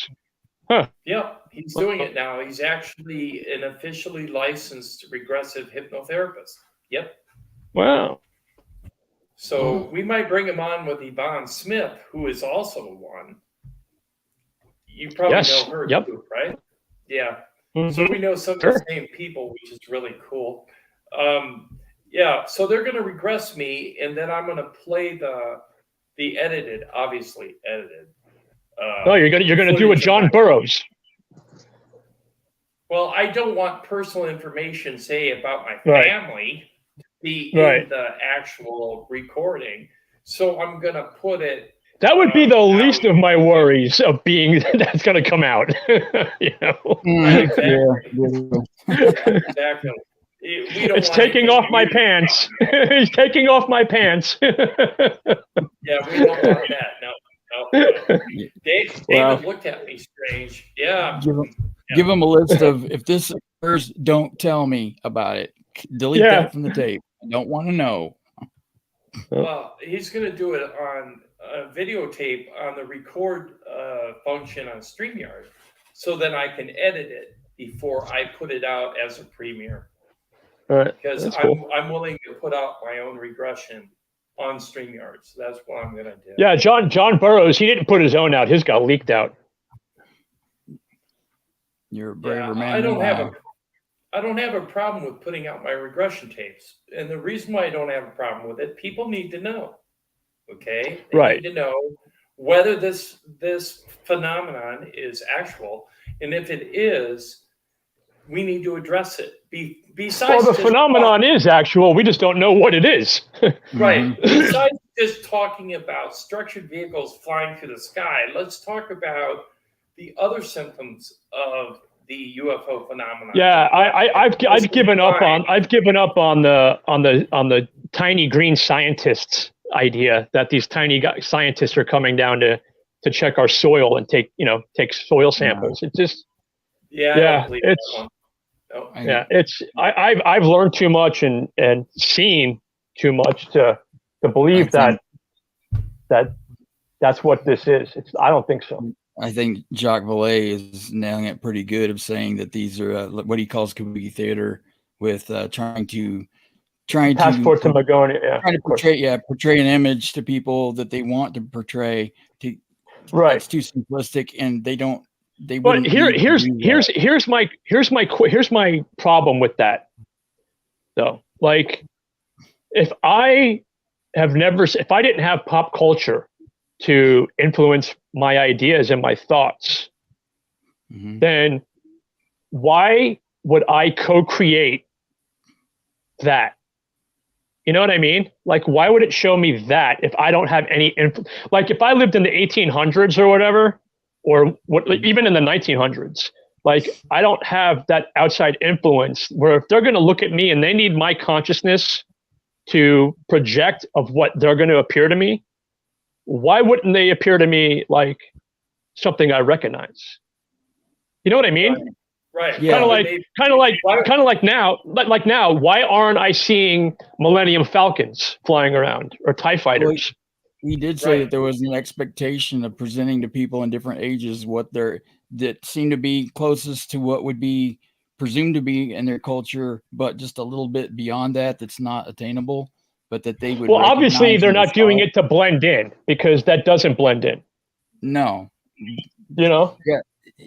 Yeah, he's doing it now. He's actually an officially licensed regressive hypnotherapist. Yep. Wow. So we might bring him on with Yvonne Smith, who is also one. You probably Yes. know her Yep. too, right? Yeah. Mhm. So we know some of Sure. the same people, which is really cool. Yeah, so they're going to regress me, and then I'm going to play the edited, obviously edited. No, you're gonna do a footage of John my- Burroughs. Well, I don't want personal information, say about my Right. family, to be Right. in the actual recording. So I'm going to put it. That would be the least out. of my worries of being that's going to come out. You know, Exactly. We don't it's want taking anything off my weird. pants. He's taking off my pants. Yeah, we don't want that. No. David Well- looked at me strange. Yeah. Give them a list of, if this occurs, don't tell me about it. Delete Yeah. that from the tape. I don't want to know. Well, he's going to do it on a videotape on the record function on StreamYard. So then I can edit it before I put it out as a premiere. All right. Because That's cool. I'm willing to put out my own regression on StreamYard. So that's what I'm going to do. Yeah, John Burroughs, he didn't put his own out. His got leaked out. You're a braver Yeah, man. I don't than have I don't have a problem with putting out my regression tapes. And the reason why I don't have a problem with it, people need to know. Okay? They Right. need to know whether this phenomenon is actual. And if it is, we need to address it. Besides Well, the just phenomenon is actual. We just don't know what it is. right. Besides just talking about structured vehicles flying through the sky, let's talk about the other symptoms of the UFO phenomenon. Yeah, I've given up on the tiny green scientists idea that these tiny scientists are coming down to check our soil and take soil samples. It's just Yeah, I yeah, don't believe it's- that one. No. yeah, I've learned too much and seen too much to believe that that's what this is. I don't think so. I think Jacques Vallée is nailing it pretty good of saying that these are what he calls kabuki theater, with trying to Passport to Magoni, yeah, trying to of course. portray an image to people that they want to portray. Right. It's too simplistic, and they don't. They But wouldn't need to do that. here's my problem with that, though. Like, if I didn't have pop culture to influence my ideas and my thoughts, Mhm. then why would I co-create that? You know what I mean? Like, why would it show me that if I don't have any like, if I lived in the 1800s or whatever, or even in the 1900s, like, I don't have that outside influence where if they're going to look at me and they need my consciousness to project of what they're going to appear to me, why wouldn't they appear to me like something I recognize? You know what I mean? Right. Yeah. Kind of like now, why aren't I seeing Millennium Falcons flying around or TIE fighters? He did say Right. that there was an expectation of presenting to people in different ages that seemed to be closest to what would be presumed to be in their culture, but just a little bit beyond that, that's not attainable, but that they would. Well, obviously recognize they're and not doing follow. it to blend in, because that doesn't blend in. No, You know?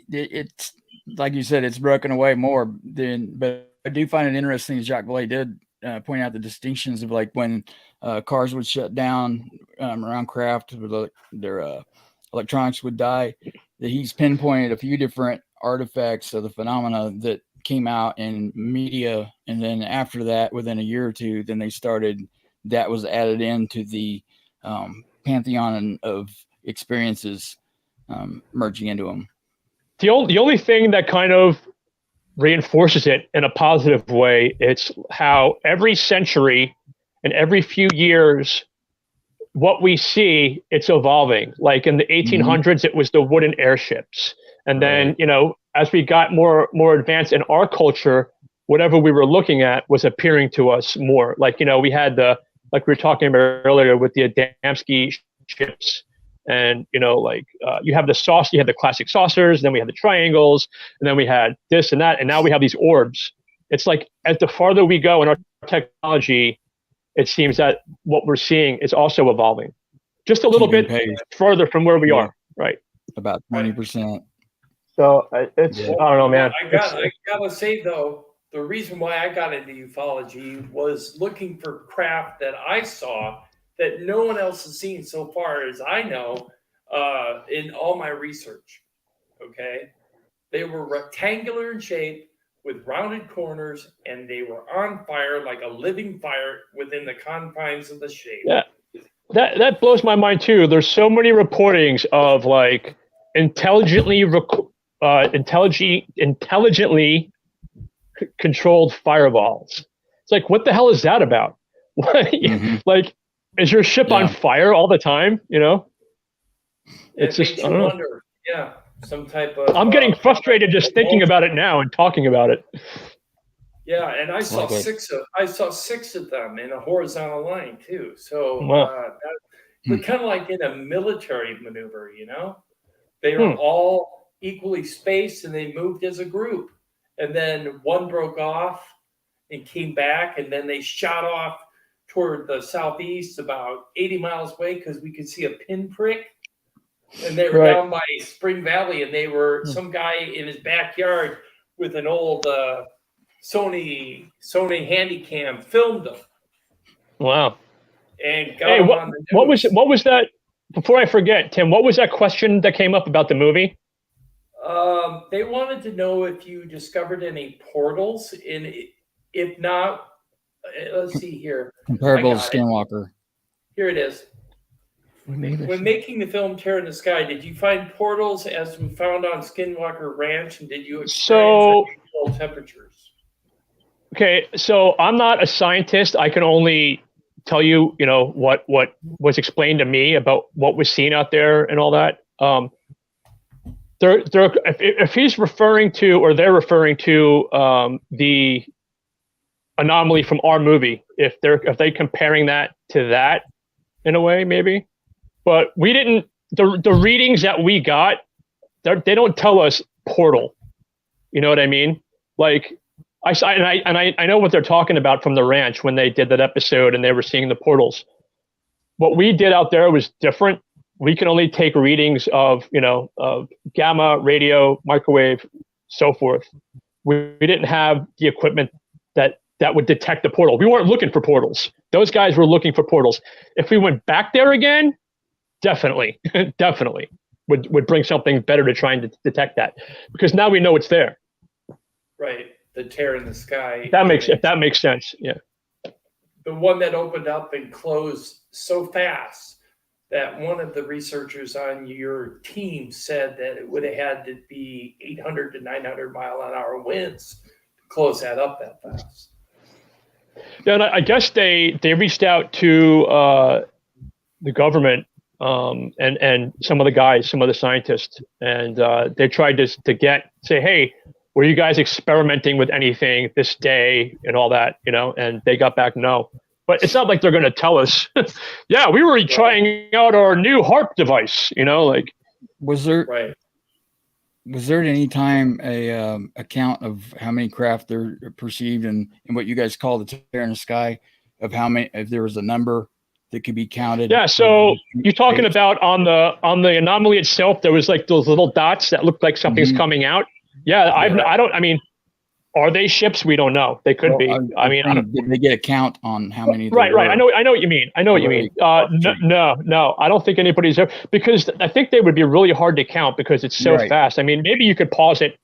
it's like you said, it's broken away more than. But I do find it interesting that Jacques Vallée did point out the distinctions of, like, when cars would shut down around craft, their electronics would die. That he's pinpointed a few different artifacts of the phenomena that came out in media, and then after that, within a year or two, then that was added into the pantheon of experiences merging into them. The only thing that kind of reinforces it in a positive way, it's how every century and every few years, what we see, it's evolving. Like in the 1800s, it was the wooden airships. And then, as we got more advanced in our culture, whatever we were looking at was appearing to us more. Like, we had like we were talking about earlier with the Adamski ships, And you have you have the classic saucers, then we have the triangles, and then we had this and that, and now we have these orbs. It's like as the farther we go in our technology, it seems that what we're seeing is also evolving, just a little bit further from where we are, right? About 20%. So it's I don't know, man. I gotta say though, the reason why I got into ufology was looking for craft that I saw that no one else has seen so far as I know in all my research. Okay, they were rectangular in shape with rounded corners, and they were on fire like a living fire within the confines of the shape. Yeah, that blows my mind too. There's so many reportings of like intelligently controlled fireballs. It's like, what the hell is that about? Like, is your ship on fire all the time? It's just, I don't know. Wonder. Yeah, some type of. I'm getting frustrated just thinking about it now and talking about it. Yeah, and I saw six of them in a horizontal line too. So we're kind of like in a military maneuver, They are all equally spaced, and they moved as a group. And then one broke off and came back, and then they shot off toward the southeast about 80 miles away because we could see a pinprick. And they were down by Spring Valley, and they were some guy in his backyard with an old Sony Handycam filmed them. Wow! And got them on the news. What was that? Before I forget, Tim, what was that question that came up about the movie? They wanted to know if you discovered any portals, and if not, let's see here. Comparable to Skinwalker. Here it is. When making the film Terror in the Sky, did you find portals as we found on Skinwalker Ranch, and did you experience unusual temperatures? Okay, so I'm not a scientist. I can only tell you, what was explained to me about what was seen out there and all that. If he's referring to, or they're referring to, the anomaly from our movie, if they comparing that to that in a way, maybe. But we didn't. The readings that we got, they don't tell us portal. You know what I mean? Like I know what they're talking about from the ranch when they did that episode and they were seeing the portals. What we did out there was different. We can only take readings of gamma, radio, microwave, so forth. We didn't have the equipment that would detect the portal. We weren't looking for portals. Those guys were looking for portals. If we went back there again, definitely would bring something better to try and detect that, because now we know it's there. Right, the Terror in the Sky. If that makes sense, yeah. The one that opened up and closed so fast that one of the researchers on your team said that it would have had to be 800 to 900 mile an hour winds to close that up that fast. Yeah, and I guess they reached out to the government and some of the guys, some of the scientists, and they tried to say, hey, were you guys experimenting with anything this day and all that, and they got back no. But it's not like they're going to tell us, yeah, we were trying out our new HARP device, Was there at any time a account of how many craft they're perceived and what you guys call the Terror in the Sky, of how many, if there was a number that could be counted? Yeah, so you're talking about on the anomaly itself, there was like those little dots that looked like something's coming out. Yeah, are they ships? We don't know. They could be. Did they get a count on how many? Right. I know what you mean. No. I don't think anybody's there, because I think they would be really hard to count because it's so fast. I mean, maybe you could pause it,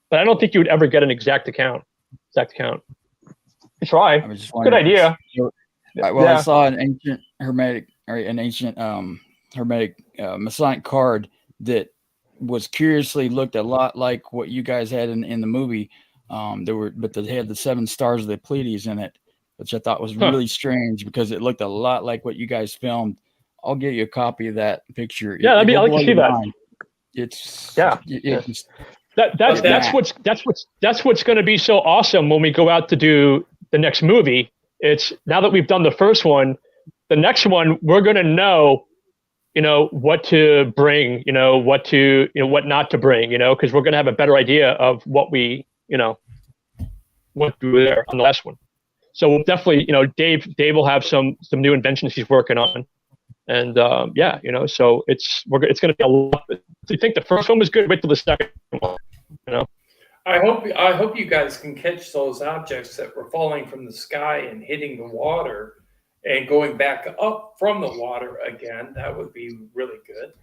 but I don't think you would ever get an exact count. Try. Good idea. I saw an ancient hermetic Masonic card that was curiously looked a lot like what you guys had in the movie. But they had the 7 stars of the Pleiades in it, which I thought was really strange because it looked a lot like what you guys filmed. I'll get you a copy of that picture. Yeah, I'd like to see that. Mind. That's what's going to be so awesome when we go out to do the next movie. It's now that we've done the first one, the next one we're going to know, what to bring, what not to bring, because we're going to have a better idea of what we, what to do there on the last one. So we'll definitely, Dave will have some new inventions he's working on. And so it's going to be a lot. If you think the first one was good, wait till the second one, I hope you guys can catch those objects that were falling from the sky and hitting the water and going back up from the water again. That would be really good.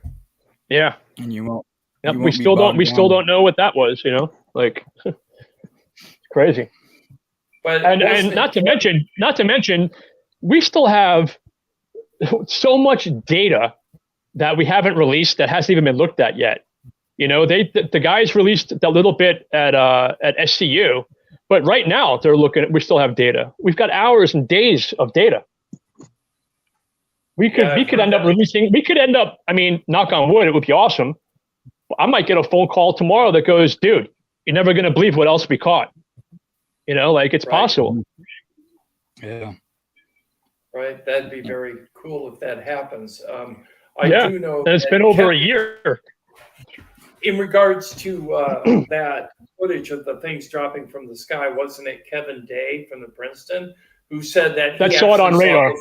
Yeah. And you won't. Yep, we still don't know what that was, like it's crazy. But and not to mention, we still have so much data that we haven't released that hasn't even been looked at yet. The guys released a little bit at SCU, but right now we still have data. We've got hours and days of data. We could end up, I mean, knock on wood, it would be awesome. I might get a phone call tomorrow that goes, dude, you're never going to believe what else we caught. It's possible. Yeah. Right. That'd be very cool if that happens. I do know and it's been over a year. In regards to that footage of the things dropping from the sky, wasn't it Kevin Day from the Princeton who said that he saw it on radar?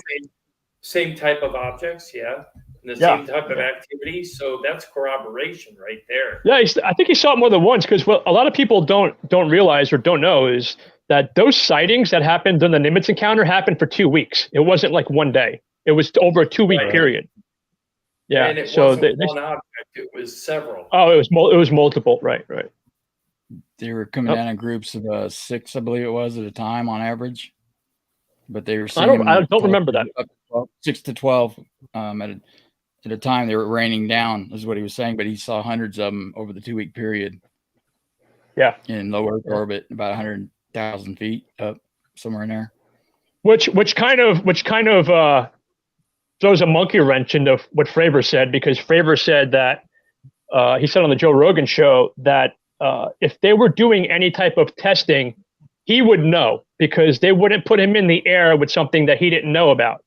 Same type of objects, yeah, and the same type of activity. So that's corroboration right there. Yeah, I think he saw it more than once because what a lot of people don't realize or don't know is that those sightings that happened during the Nimitz encounter happened for 2 weeks. It wasn't like one day. It was over a 2-week period. Yeah, and it wasn't one object; it was several. Oh, it was multiple. Right. They were coming down in groups of 6, I believe it was, at a time on average. But they were seeing I don't remember that. 6 to 12 at a time. They were raining down, is what he was saying. But he saw hundreds of them over the 2-week period. Yeah, in low Earth orbit, about 100,000 feet up, somewhere in there. Which kind of throws a monkey wrench into what Fravor said, because Fravor said that he said on the Joe Rogan show that if they were doing any type of testing, he would know because they wouldn't put him in the air with something that he didn't know about.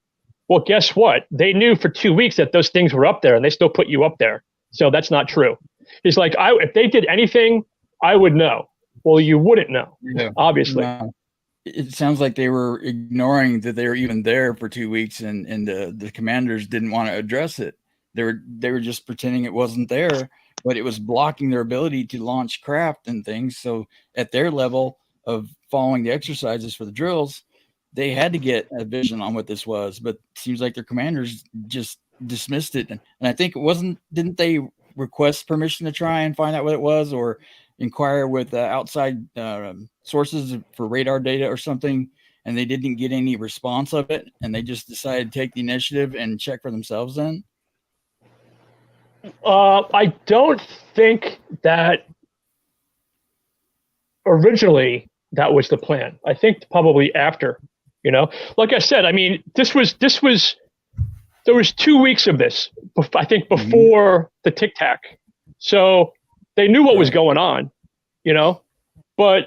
Well, guess what? They knew for 2 weeks that those things were up there, and they still put you up there. So that's not true. He's like, if they did anything, I would know. Well, you wouldn't know, obviously. No. It sounds like they were ignoring that they were even there for 2 weeks, and the commanders didn't want to address it. They were just pretending it wasn't there, but it was blocking their ability to launch craft and things. So at their level of following the exercises for the drills, they had to get a vision on what this was. But it seems like their commanders just dismissed it. And I think didn't they request permission to try and find out what it was, or inquire with outside sources for radar data or something, and they didn't get any response of it, and they just decided to take the initiative and check for themselves then? I don't think that originally that was the plan. I think probably after, like I said, I mean, there was 2 weeks of this, I think, before the Tic Tac. So they knew what was going on, but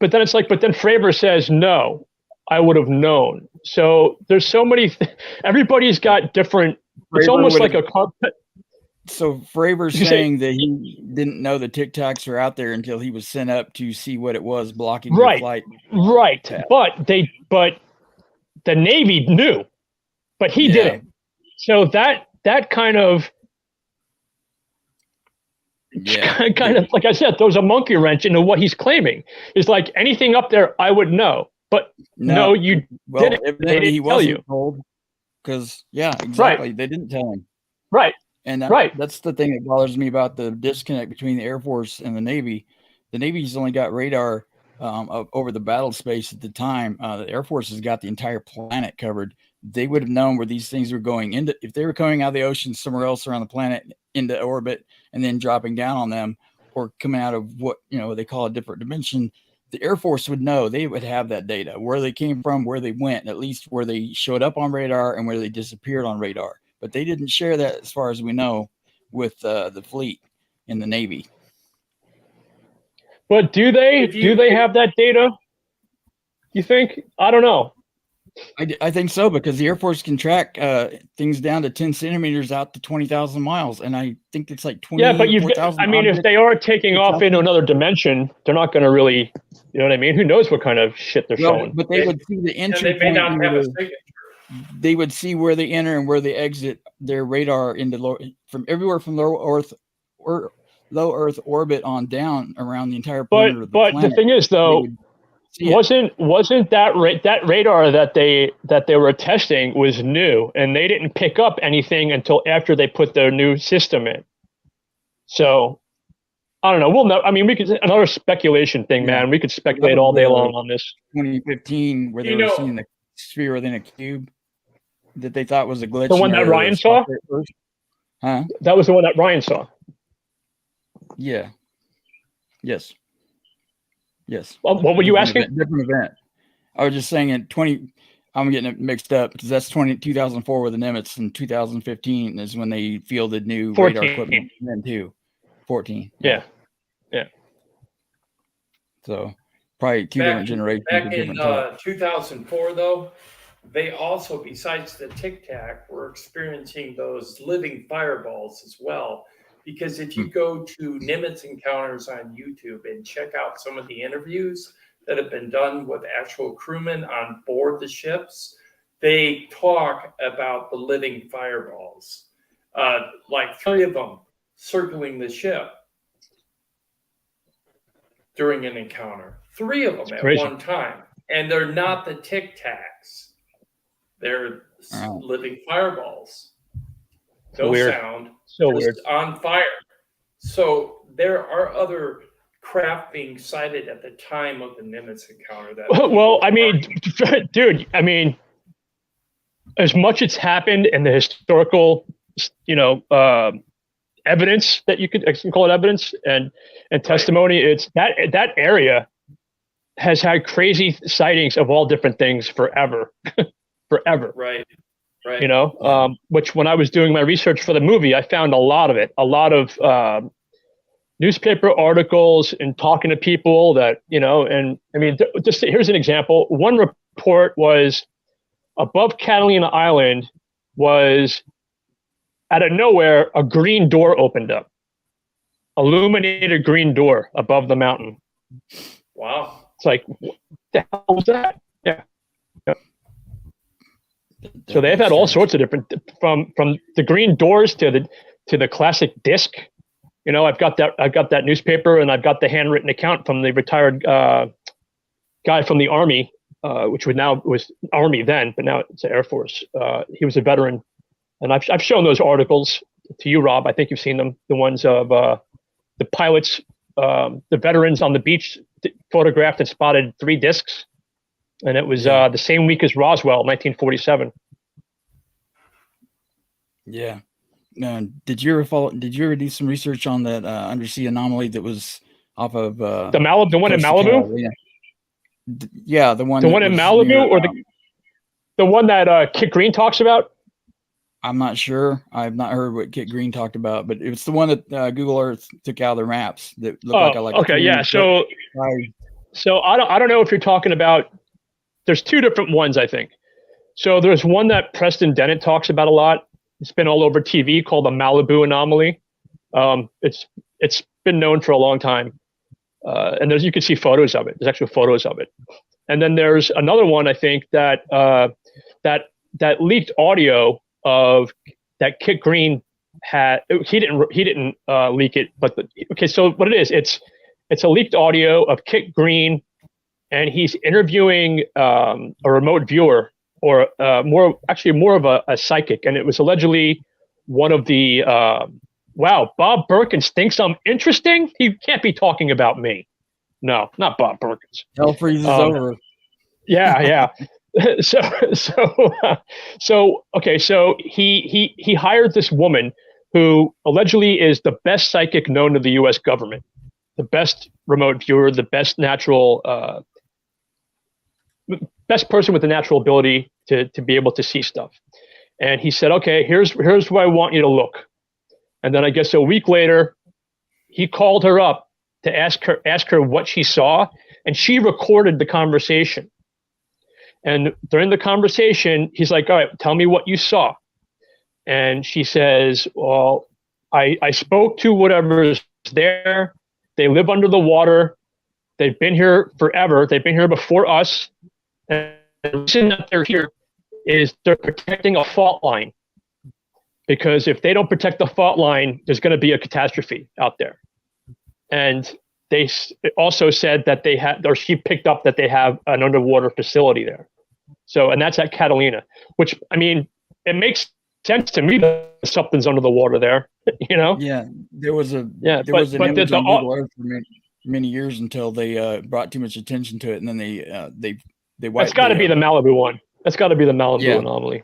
then it's like, but then Fravor says, no, I would have known. So there's so many, everybody's got different, it's almost like a carpet. So Fravor's saying that he didn't know the Tic Tacs were out there until he was sent up to see what it was blocking the flight. Right. But the Navy knew, but he didn't. So that kind of, kind of, like I said, throws a monkey wrench into what he's claiming. It's like anything up there, I would know, but no, you didn't. They didn't he tell wasn't you. Told, because exactly, they didn't tell him. Right. And that's the thing that bothers me about the disconnect between the Air Force and the Navy. The Navy's only got radar over the battle space at the time. The Air Force has got the entire planet covered. They would have known where these things were going into. If they were coming out of the ocean somewhere else around the planet into orbit and then dropping down on them, or coming out of what they call a different dimension, the Air Force would know. They would have that data, where they came from, where they went, at least where they showed up on radar and where they disappeared on radar. But they didn't share that, as far as we know, with the fleet in the Navy. But do they have that data? You think? I don't know. I think so, because the Air Force can track things down to 10 centimeters out to 20,000 miles. And I think it's like Yeah, but 24,000. I mean, if they are taking off into another dimension, they're not going to really, you know what I mean? Who knows what kind of shit they're showing? But they would see the And entry they may point. not have a signature. They would see where they enter and where they exit their radar into from everywhere from low Earth orbit on down around the entire perimeter of the planet. But the thing is, though, wasn't that radar that they were testing was new, and they didn't pick up anything until after they put their new system in. So I don't know. We'll know. I mean, we could another speculation thing, man. We could speculate all day long on this. 2015, where they were seeing the sphere within a cube that they thought was a glitch. The one that Ryan saw? Huh? That was the one that Ryan saw. Yeah. Yes. Well, what were you asking? Different event. I was just saying in 20. I'm getting it mixed up because that's 2004 with the Nimitz, and 2015 is when they fielded new 14. radar equipment. Then too. 14. Yeah. So probably two different generations. Back in 2004, though, they also, besides the Tic Tac, were experiencing those living fireballs as well. Because if you go to Nimitz Encounters on YouTube and check out some of the interviews that have been done with actual crewmen on board the ships, they talk about the living fireballs, like 3 of them circling the ship during an encounter. 3 of them at one time. And they're not the Tic Tacs. They're living fireballs. No sound. So just weird. On fire. So there are other craft being sighted at the time of the Nimitz encounter. Well, I mean, dude, I mean, as much as happened in the historical, evidence that you can call it evidence and testimony, it's that area has had crazy sightings of all different things forever. Forever. Right. Which when I was doing my research for the movie, I found a lot of it, a lot of newspaper articles and talking to people that, and I mean, just here's an example. One report was above Catalina Island was out of nowhere, a green door opened up, illuminated green door above the mountain. Wow. It's like, what the hell was that? Yeah. So they've had all sorts of different, from the green doors to the classic disc. I've got that newspaper, and I've got the handwritten account from the retired guy from the Army, which was Army then, but now it's the Air Force. He was a veteran, and I've shown those articles to you, Rob. I think you've seen them, the ones of the pilots, the veterans on the beach photographed and spotted 3 discs. And it was the same week as Roswell, 1947. Yeah. Did you ever do some research on that undersea anomaly that was off of the one in Malibu? Yeah, the one. The one in Malibu, or the one that Kit Green talks about? I'm not sure. I've not heard what Kit Green talked about, but it's the one that Google Earth took out of their maps that looked like okay, yeah. So I don't know if you're talking about. There's 2 different ones, I think. So there's one that Preston Dennett talks about a lot. It's been all over TV, called the Malibu anomaly. It's been known for a long time, and you can see photos of it. There's actual photos of it. And then there's another one, I think, that that leaked audio of that Kit Green had. He didn't leak it, but so what it is, it's a leaked audio of Kit Green. And he's interviewing a remote viewer, or more of a psychic. And it was allegedly one of the, wow, Bob Perkins thinks I'm interesting? He can't be talking about me. No, not Bob Perkins. Hell freezes over. Yeah. So he hired this woman who allegedly is the best psychic known to the U.S. government, the best remote viewer, the best natural, best person with the natural ability to be able to see stuff. And he said, okay, here's where I want you to look. And then I guess a week later, he called her up to ask her what she saw, and she recorded the conversation. And during the conversation, he's like, all right, tell me what you saw. And she says, well, I spoke to whatever's there. They live under the water. They've been here forever. They've been here before us. And the reason that they're here is they're protecting a fault line. Because if they don't protect the fault line, there's going to be a catastrophe out there. And they also said that they had, or she picked up that they have an underwater facility there. So, and that's at Catalina, which, I mean, it makes sense to me that something's under the water there, you know? Yeah, there was an but image on Google Earth for many years until they brought too much attention to it, and then they wiped. That's got to be the Malibu one. That's got to be the Malibu anomaly.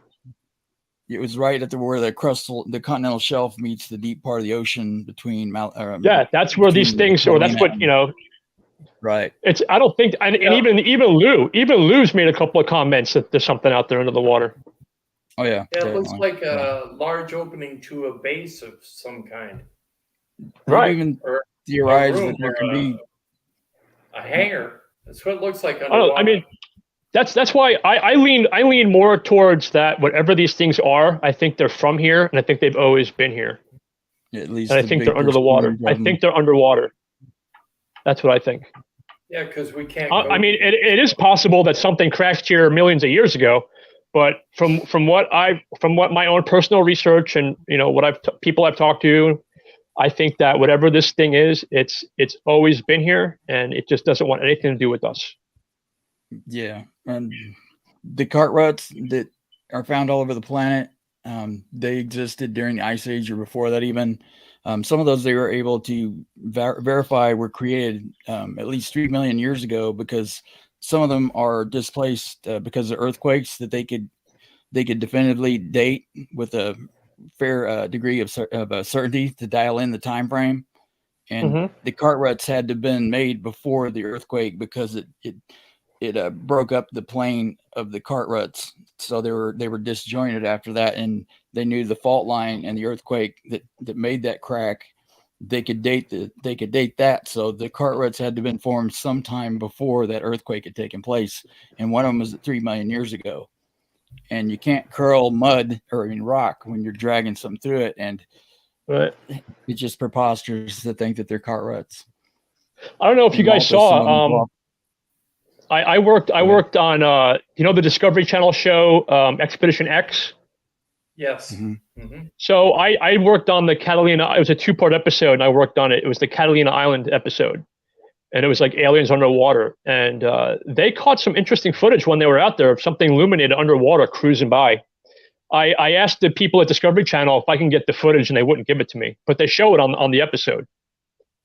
It was right at where the continental shelf meets the deep part of the ocean between. That's where these things, or that's what, you know. Right. It's. I don't think, and even Lou's made a couple of comments that there's something out there under the water. Oh yeah. Yeah, it looks like a large opening to a base of some kind. Right. Even theorize that there can be a hangar. That's what it looks like. I mean, that's why I lean more towards that. Whatever these things are, I think they're from here, and I think they've always been here. At least, and I think they're under the water. I think they're underwater. That's what I think. Yeah, because we can't. I mean, it is possible that something crashed here millions of years ago, but from what my own personal research and what people I've talked to, I think that whatever this thing is, it's always been here, and it just doesn't want anything to do with us. Yeah, and the cart ruts that are found all over the planet, they existed during the Ice Age or before that even. Some of those they were able to verify were created at least 3 million years ago, because some of them are displaced because of earthquakes that they could definitively date with a fair degree of certainty to dial in the time frame. And the cart ruts had to have been made before the earthquake, because it broke up the plane of the cart ruts, so they were disjointed after that, and they knew the fault line and the earthquake that made that crack. They could date that, so the cart ruts had to have been formed sometime before that earthquake had taken place, and one of them was 3 million years ago. And you can't curl mud or rock when you're dragging something through it, and it's just preposterous to think that they're cart ruts. I don't know if you guys saw. I worked on the Discovery Channel show Expedition X. Yes. So I worked on the Catalina. It was a 2-part episode, and I worked on it. It was the Catalina Island episode, and it was like aliens underwater. And they caught some interesting footage when they were out there of something illuminated underwater cruising by. I asked the people at Discovery Channel if I can get the footage, and they wouldn't give it to me, but they show it on the episode.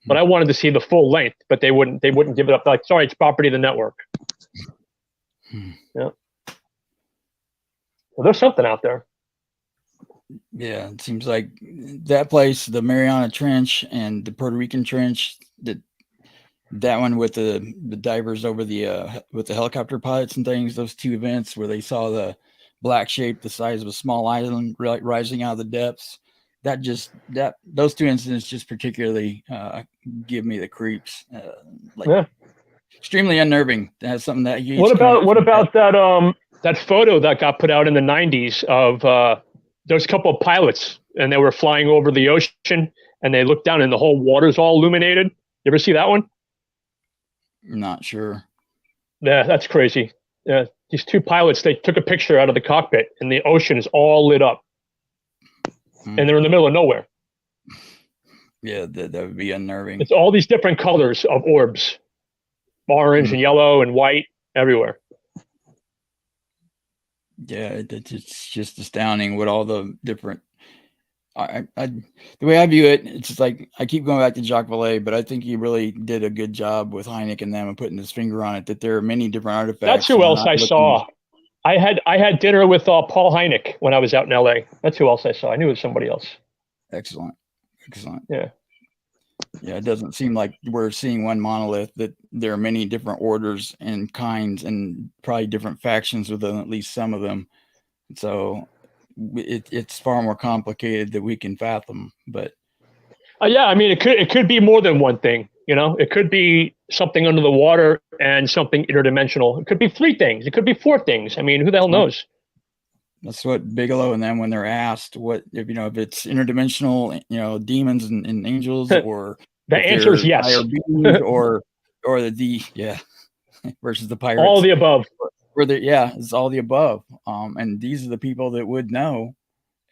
But I wanted to see the full length, but they wouldn't give it up. They're like, sorry, it's property of the network. Yeah. Well, there's something out there. Yeah, it seems like that place, the Mariana Trench and the Puerto Rican Trench, that one with the divers over with the helicopter pilots and things, those two events where they saw the black shape the size of a small island rising out of the depths. Those two incidents just particularly give me the creeps. Extremely unnerving to have something that huge. What about that photo that got put out in the 90s of there's a couple of pilots, and they were flying over the ocean, and they looked down and the whole water's all illuminated? You ever see that one? Not sure. Yeah, that's crazy. Yeah, these two pilots, they took a picture out of the cockpit, and the ocean is all lit up. And they're in the middle of nowhere. Yeah, that would be unnerving. It's all these different colors of orbs, orange and yellow and white everywhere. Yeah, it's just astounding what all the different. The way I view it, it's just like I keep going back to Jacques Vallée, but I think he really did a good job with Hynek and them and putting his finger on it. That there are many different artifacts. That's who else I saw. I had dinner with Paul Hynek when I was out in LA. That's who else I saw. I knew it was somebody else. Excellent. Yeah. Yeah, it doesn't seem like we're seeing one monolith, that there are many different orders and kinds and probably different factions within at least some of them. So it's far more complicated than we can fathom. But yeah, I mean, it could be more than one thing. You know, it could be something under the water and something interdimensional. It could be 3 things. It could be 4 things. I mean, who the hell knows? That's what Bigelow and them, when they're asked what, if it's interdimensional, demons and angels, or The if answer is they're yes. higher beings, or the versus the pirates. All the above. It's all the above. And these are the people that would know.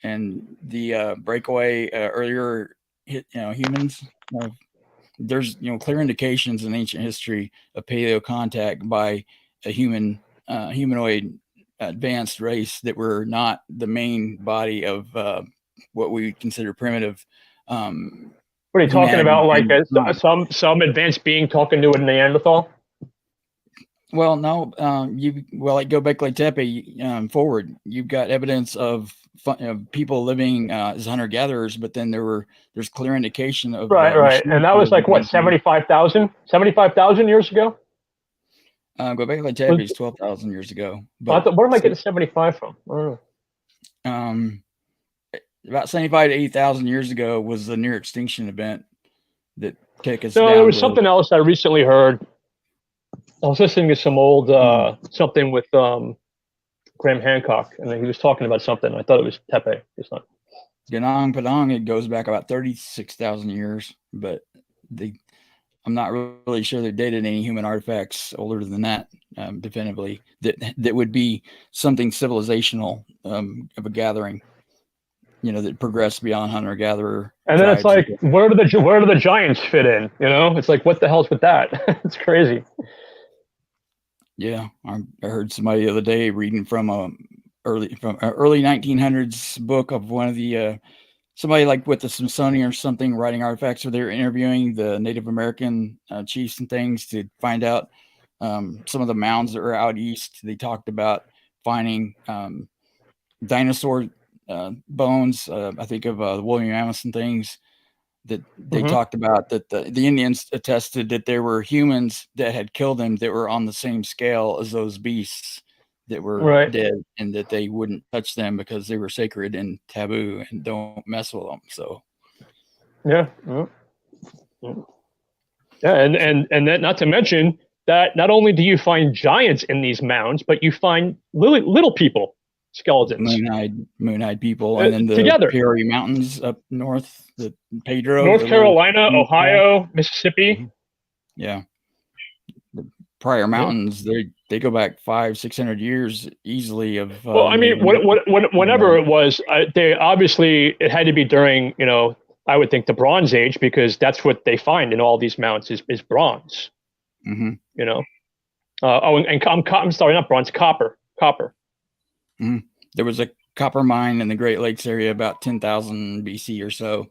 And the breakaway earlier humans, there's clear indications in ancient history of paleo contact by a humanoid advanced race that were not the main body of what we consider primitive. What are you talking about? Like some advanced being talking to a Neanderthal? Well, no, like Göbekli Tepe forward, you've got evidence of people living as hunter-gatherers, but then there's clear indication of right, and that was like what, 75,000 years ago? Göbekli Tepe is 12,000 years ago. But where am I getting 75 from? I don't know. About 75 to 80,000 years ago was the near extinction event that took us. No, there was something else I recently heard. I was listening to some old something with Graham Hancock, and he was talking about something. I thought it was Tepe. It's not. Gunung Padang, it goes back about 36,000 years, but I'm not really sure they dated any human artifacts older than that, definitively, that would be something civilizational of a gathering, that progressed beyond hunter-gatherer. And then it's like, where do the giants fit in? It's like, what the hell's with that? It's crazy. Yeah, I heard somebody the other day reading from early 1900s book of one of the somebody like with the Smithsonian or something writing artifacts, where they were interviewing the Native American chiefs and things to find out some of the mounds that were out east. They talked about finding dinosaur bones. I think of the William Mammoth and things that they talked about, that the Indians attested that there were humans that had killed them that were on the same scale as those beasts that were dead, and that they wouldn't touch them because they were sacred and taboo and don't mess with them. So yeah, and then, not to mention that not only do you find giants in these mounds, but you find little people skeletons, moon-eyed people, and then the together. Peoria Mountains up north, the Pedro, North Carolina, Ohio, Mississippi. Yeah, the prior mountains, they go back 500-600 years easily. Of well, I mean, whenever it was, they obviously, it had to be during, I would think, the Bronze Age, because that's what they find in all these mounts is bronze. And I'm sorry, not bronze, copper. There was a copper mine in the Great Lakes area about 10,000 BC or so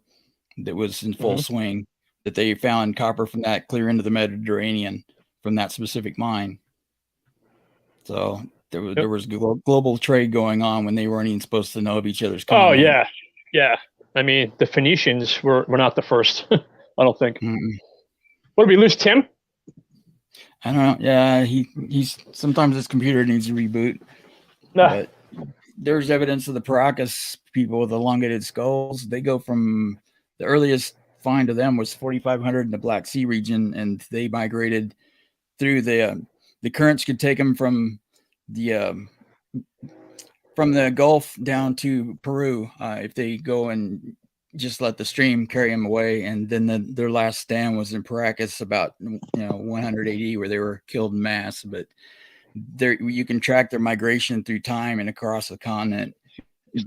that was in full swing, that they found copper from that clear into the Mediterranean from that specific mine. So there was global trade going on when they weren't even supposed to know of each other's kind. Oh, yeah. I mean, the Phoenicians were not the first, I don't think. What, did we lose Tim? I don't know. Yeah, he's sometimes his computer needs to reboot. But there's evidence of the Paracas people with elongated skulls. They go from the earliest find of them was 4,500 in the Black Sea region, and they migrated through the currents could take them from the Gulf down to Peru if they go and just let the stream carry them away. And then their last stand was in Paracas about 100 AD, where they were killed en masse. But there, you can track their migration through time and across the continent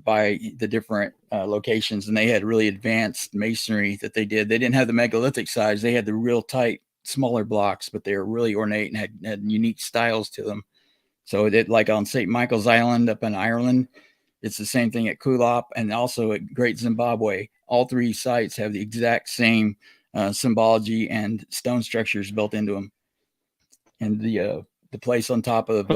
by the different locations. And they had really advanced masonry that they did. They didn't have the megalithic size. They had the real tight, smaller blocks, but they were really ornate and had unique styles to them. So it, like on St. Michael's Island up in Ireland, it's the same thing at Kulop, and also at Great Zimbabwe. All three sites have the exact same symbology and stone structures built into them. And the place on top of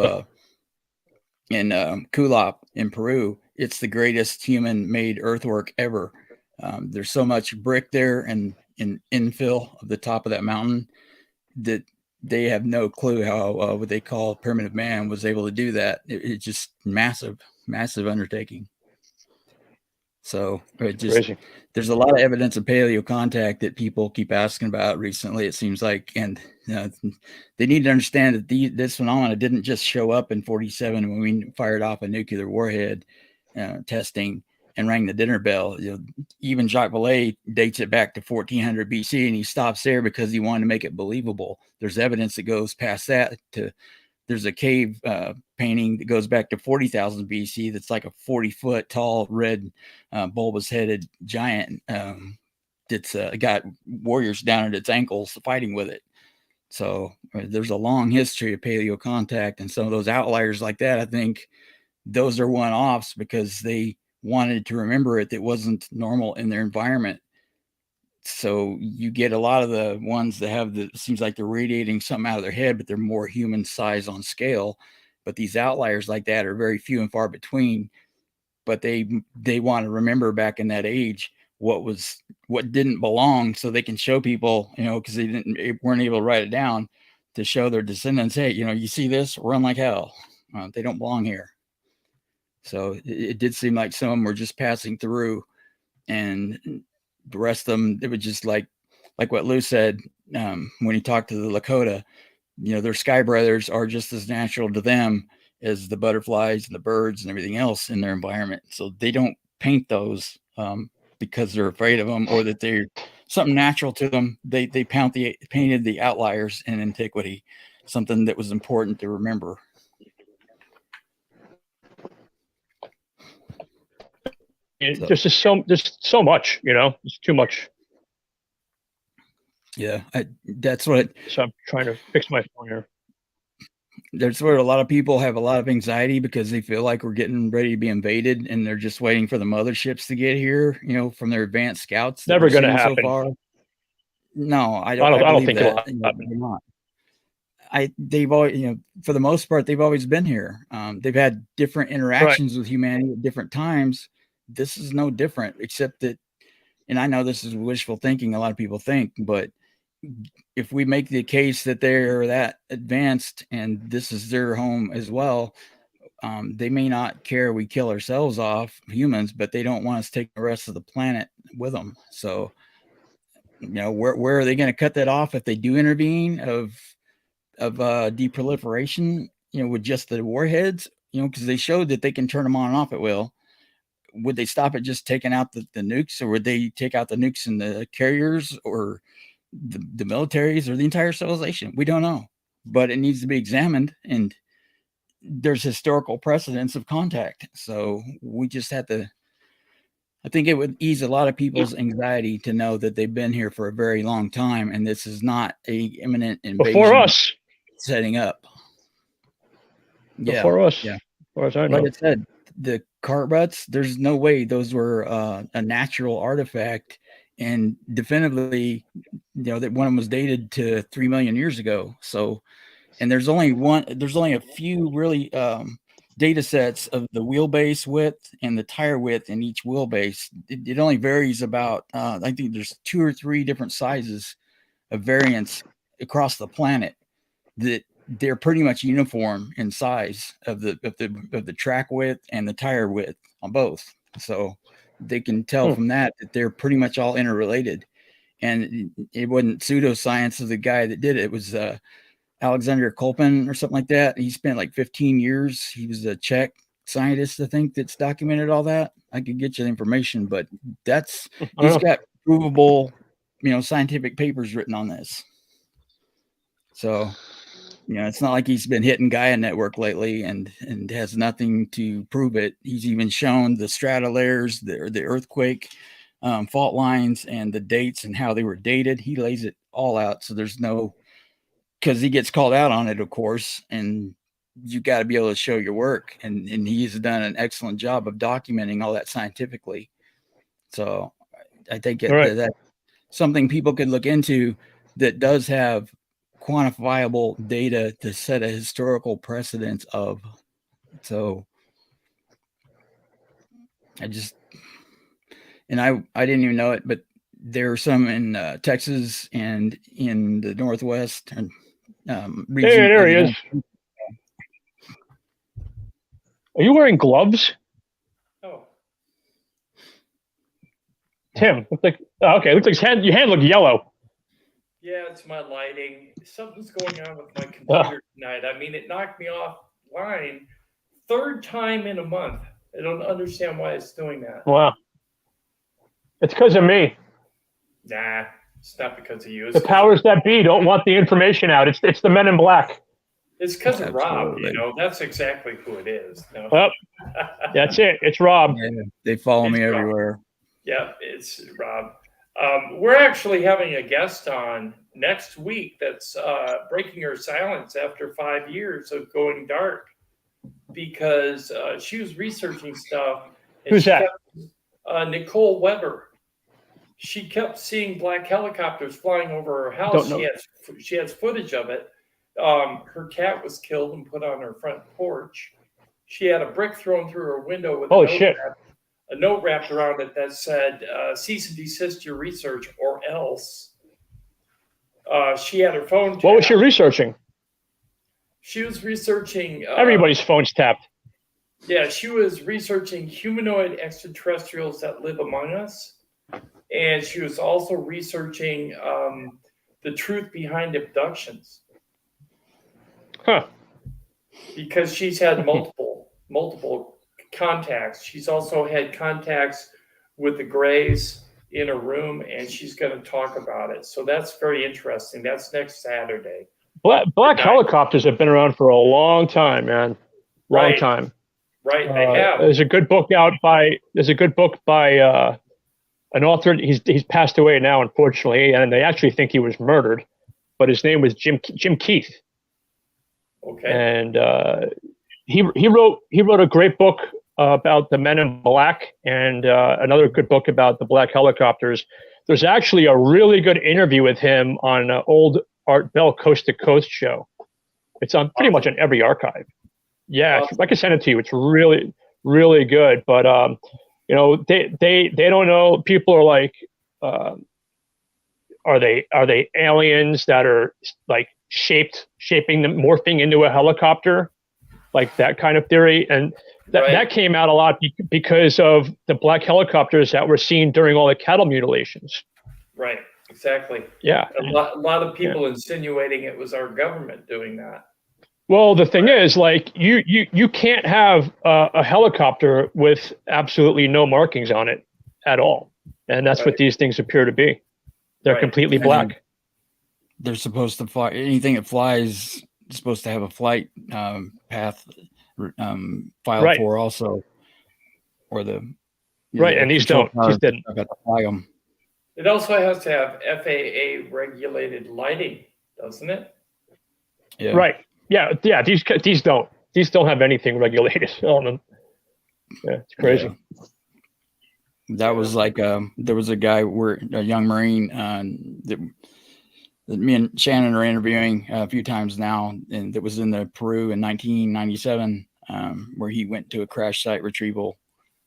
in Kulop in Peru, it's the greatest human-made earthwork ever. There's so much brick there and in infill of the top of that mountain that they have no clue how what they call primitive man was able to do that. It's just massive undertaking. So it just Crazy. there's a lot of evidence of paleo contact that people keep asking about recently. It seems like, and they need to understand that this phenomena didn't just show up in 47 when we fired off a nuclear warhead testing and rang the dinner bell. Even Jacques Vallée dates it back to 1400 BC, and he stops there because he wanted to make it believable. There's evidence that goes past that to. There's a cave painting that goes back to 40,000 BC that's like a 40-foot tall, red, bulbous-headed giant that's got warriors down at its ankles fighting with it. So there's a long history of paleo contact, and some of those outliers like that, I think those are one-offs because they wanted to remember it that wasn't normal in their environment. So you get a lot of the ones that have seems like they're radiating something out of their head, but they're more human size on scale. But these outliers like that are very few and far between. But they want to remember back in that age what didn't belong, so they can show people, because they weren't able to write it down, to show their descendants, hey, you see this, run like hell. They don't belong here. So it did seem like some of them were just passing through, and the rest of them, it was just like what Lou said when he talked to the Lakota. Their sky brothers are just as natural to them as the butterflies and the birds and everything else in their environment. So they don't paint those because they're afraid of them or that they're something natural to them. They painted the outliers in antiquity, something that was important to remember. There's just so much, it's too much. Yeah, that's what. So I'm trying to fix my phone here. That's where a lot of people have a lot of anxiety because they feel like we're getting ready to be invaded, and they're just waiting for the motherships to get here. From their advanced scouts. Never going to happen. So far. No, I don't think that. It'll happen. They're not. They've always, for the most part, they've always been here. They've had different interactions with humanity at different times. This is no different, except that, and I know this is wishful thinking, a lot of people think, but if we make the case that they're that advanced and this is their home as well, they may not care we kill ourselves off, humans, but they don't want us to take the rest of the planet with them. So, where are they going to cut that off if they do intervene of deproliferation, with just the warheads, because they showed that they can turn them on and off at will. Would they stop at just taking out the nukes, or would they take out the nukes in the carriers or the militaries or the entire civilization? We don't know, but it needs to be examined, and there's historical precedents of contact. So we just have to, I think it would ease a lot of people's anxiety to know that they've been here for a very long time, and this is not a imminent invasion before us setting up. Yeah, before us. Yeah, as far as I know. like I said, the cart butts, there's no way those were a natural artifact, and definitively, that one of them was dated to 3 million years ago. So, and there's only a few really data sets of the wheelbase width and the tire width in each wheelbase. It only varies about, I think there's 2 or 3 different sizes of variance across the planet that they're pretty much uniform in size of the track width and the tire width on both. So they can tell from that they're pretty much all interrelated. And it wasn't pseudoscience of the guy that did it. It was Alexander Kolpin or something like that. He spent like 15 years. He was a Czech scientist, I think, that's documented all that. I could get you the information, but he's got provable, scientific papers written on this. So, it's not like he's been hitting Gaia Network lately and has nothing to prove it. He's even shown the strata layers, the earthquake fault lines, and the dates and how they were dated. He lays it all out. So there's no, because he gets called out on it, of course, and you got to be able to show your work. And he's done an excellent job of documenting all that scientifically. So I think that's something people could look into that does have quantifiable data to set a historical precedence of. So I didn't even know it, but there are some in Texas and in the Northwest and region. Hey, there he is. Are you wearing gloves? Oh, Tim. Looks like okay. Looks like your hand looked yellow. Yeah, it's my lighting. Something's going on with my computer tonight. I mean, it knocked me offline 3rd time in a month. I don't understand why it's doing that. Wow. It's because of me. Nah, it's not because of you. It's The 'cause powers that be don't want the information out. It's the men in black. It's because of Rob. Absolutely. You know, that's exactly who it is. No. Well, that's it. It's Rob. Yeah, they follow me It's Rob. everywhere. Yeah, it's Rob. We're actually having a guest on next week that's breaking her silence after 5 years of going dark because she was researching stuff. And Who's that? Nicole Weber. She kept seeing black helicopters flying over her house. Don't know. She has footage of it. Her cat was killed and put on her front porch. She had a brick thrown through her window with Holy shit. a note wrapped around it that said, cease and desist your research or else. She had her phone tapped. What was she researching? She was researching... Everybody's phone's tapped. Yeah, she was researching humanoid extraterrestrials that live among us. And she was also researching the truth behind abductions. Huh. Because she's had multiple contacts. She's also had contacts with the Greys in a room, and she's going to talk about it. So that's very interesting. That's next Saturday. Black helicopters have been around for a long time, man. Long Right. time. Right, they have. There's a good book by an author. He's passed away now, unfortunately, and they actually think he was murdered. But his name was Jim Keith. Okay. And he wrote a great book about the Men in Black, and another good book about the black helicopters. There's actually a really good interview with him on old Art Bell Coast to Coast show. It's on pretty much on every archive. Yeah, I can send it to you. It's really, really good. But they don't know. People are like, are they aliens that are like shaping them, morphing into a helicopter, like that kind of theory? And that came out a lot because of the black helicopters that were seen during all the cattle mutilations. Right, exactly. Yeah. A lot of people insinuating it was our government doing that. Well, the thing is, like, you can't have a helicopter with absolutely no markings on it at all. And that's what these things appear to be. They're completely black. They're supposed to fly. Anything that flies is supposed to have a flight path filed for also. Or the... Right, and these don't. These didn't. I've got to fly them. It also has to have FAA regulated lighting, doesn't it? Yeah. Right. Yeah. These don't. These don't have anything regulated on them. Yeah, it's crazy. Yeah. That was like there was a guy, a young Marine that me and Shannon are interviewing a few times now, and that was in the Peru in 1997, where he went to a crash site retrieval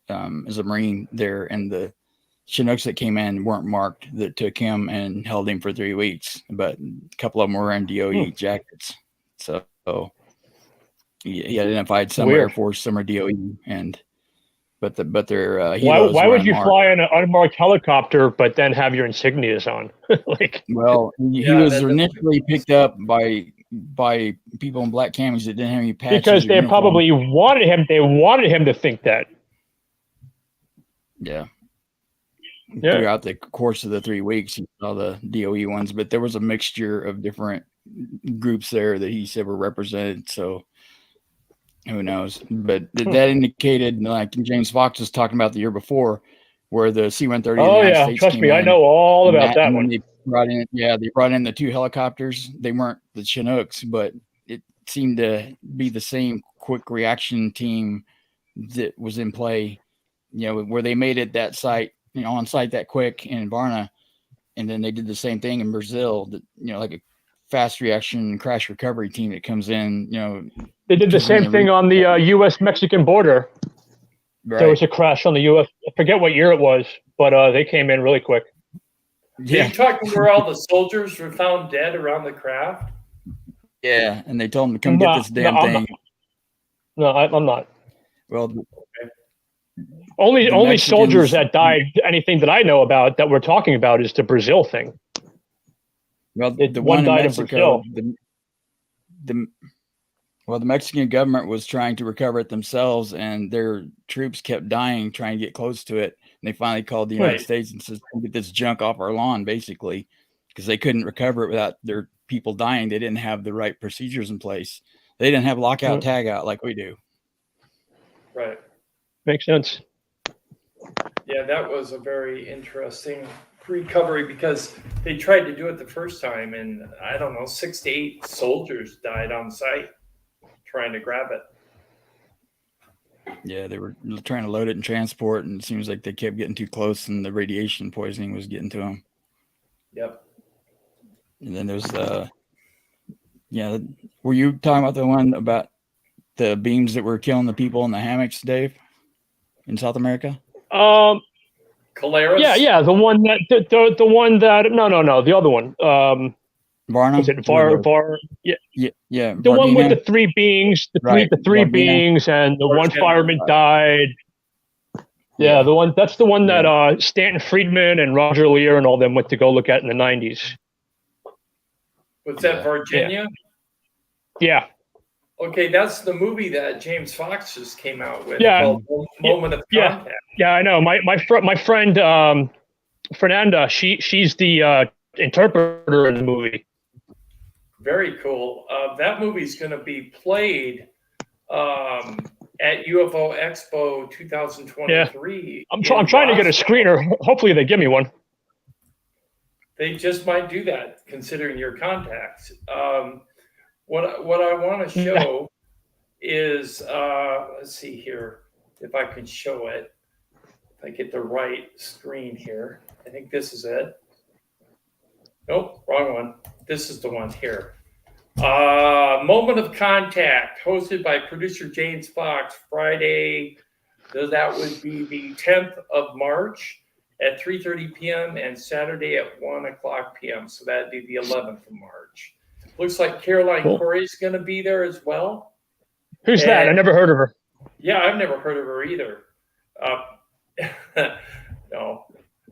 as a Marine there, and the Chinooks that came in weren't marked, that took him and held him for 3 weeks, but a couple of them were wearing DOE jackets. So he identified some Air Force, some are DOE, but they're why would you fly in an unmarked helicopter but then have your insignias on? Like, well, he was initially picked up by people in black camis that didn't have any patches because they probably wanted him. They wanted him to think that. Yeah. Throughout the course of the 3 weeks, he saw the DOE ones, but there was a mixture of different groups there that he said were represented. So who knows? But that indicated, like James Fox was talking about the year before, where the C-130. Oh yeah, trust me, I know all about that one. They brought in the 2 helicopters. They weren't the Chinooks, but it seemed to be the same quick reaction team that was in play. Where they made it that site, on site that quick in Varna, and then they did the same thing in Brazil. That like a fast reaction crash recovery team that comes in. They did the same thing on the U.S.-Mexican border. Right. There was a crash on the U.S. I forget what year it was, but they came in really quick. Yeah. Are you talking where all the soldiers were found dead around the craft? Yeah, and they told them to come get this damn thing. I'm not. Well, Only soldiers Mexicans- that died. Anything that I know about that we're talking about is the Brazil thing. Well, It- the one one in died in Mexico, Brazil. the Mexican government was trying to recover it themselves, and their troops kept dying trying to get close to it. And they finally called the United Right. States and said, "Get this junk off our lawn," basically, because they couldn't recover it without their people dying. They didn't have the right procedures in place. They didn't have lockout, tag out like we do. Right. Makes sense. Yeah, that was a very interesting recovery because they tried to do it the first time, and I don't know, 6 to 8 soldiers died on site trying to grab it. Yeah, they were trying to load it and transport, and it seems like they kept getting too close, and the radiation poisoning was getting to them. Yep. And then there's were you talking about the one about the beams that were killing the people in the hammocks, Dave, in South America? Caleres? Yeah, the one that the one that no, the other one. Varnum? Was it Var? Yeah, Yeah. the one with Vardina? the 3 beings, Right, the three Vardina. beings, and the one Vardina. fireman died. Yeah, the one that's the one that Stanton Friedman and Roger Lear and all them went to go look at in the 90s. Was that Virginia? Yeah. Okay, that's the movie that James Fox just came out with Yeah. called Moment of Yeah. Contact. Yeah, I know. My friend Fernanda, she's the interpreter in the movie. Very cool. That movie's going to be played at UFO Expo 2023. I'm trying to get a screener. Hopefully they give me one. They just might do that, considering your contacts. What I want to show is, let's see here, if I can show it. If I get the right screen here. I think this is it. Nope, wrong one. This is the one here. Moment of Contact, hosted by producer James Fox, Friday. So that would be the 10th of March at 3:30 p.m. and Saturday at 1 o'clock p.m. So that'd be the 11th of March. Looks like Caroline Corey's going to be there as well. Who's that? I never heard of her. Yeah, I've never heard of her either. No,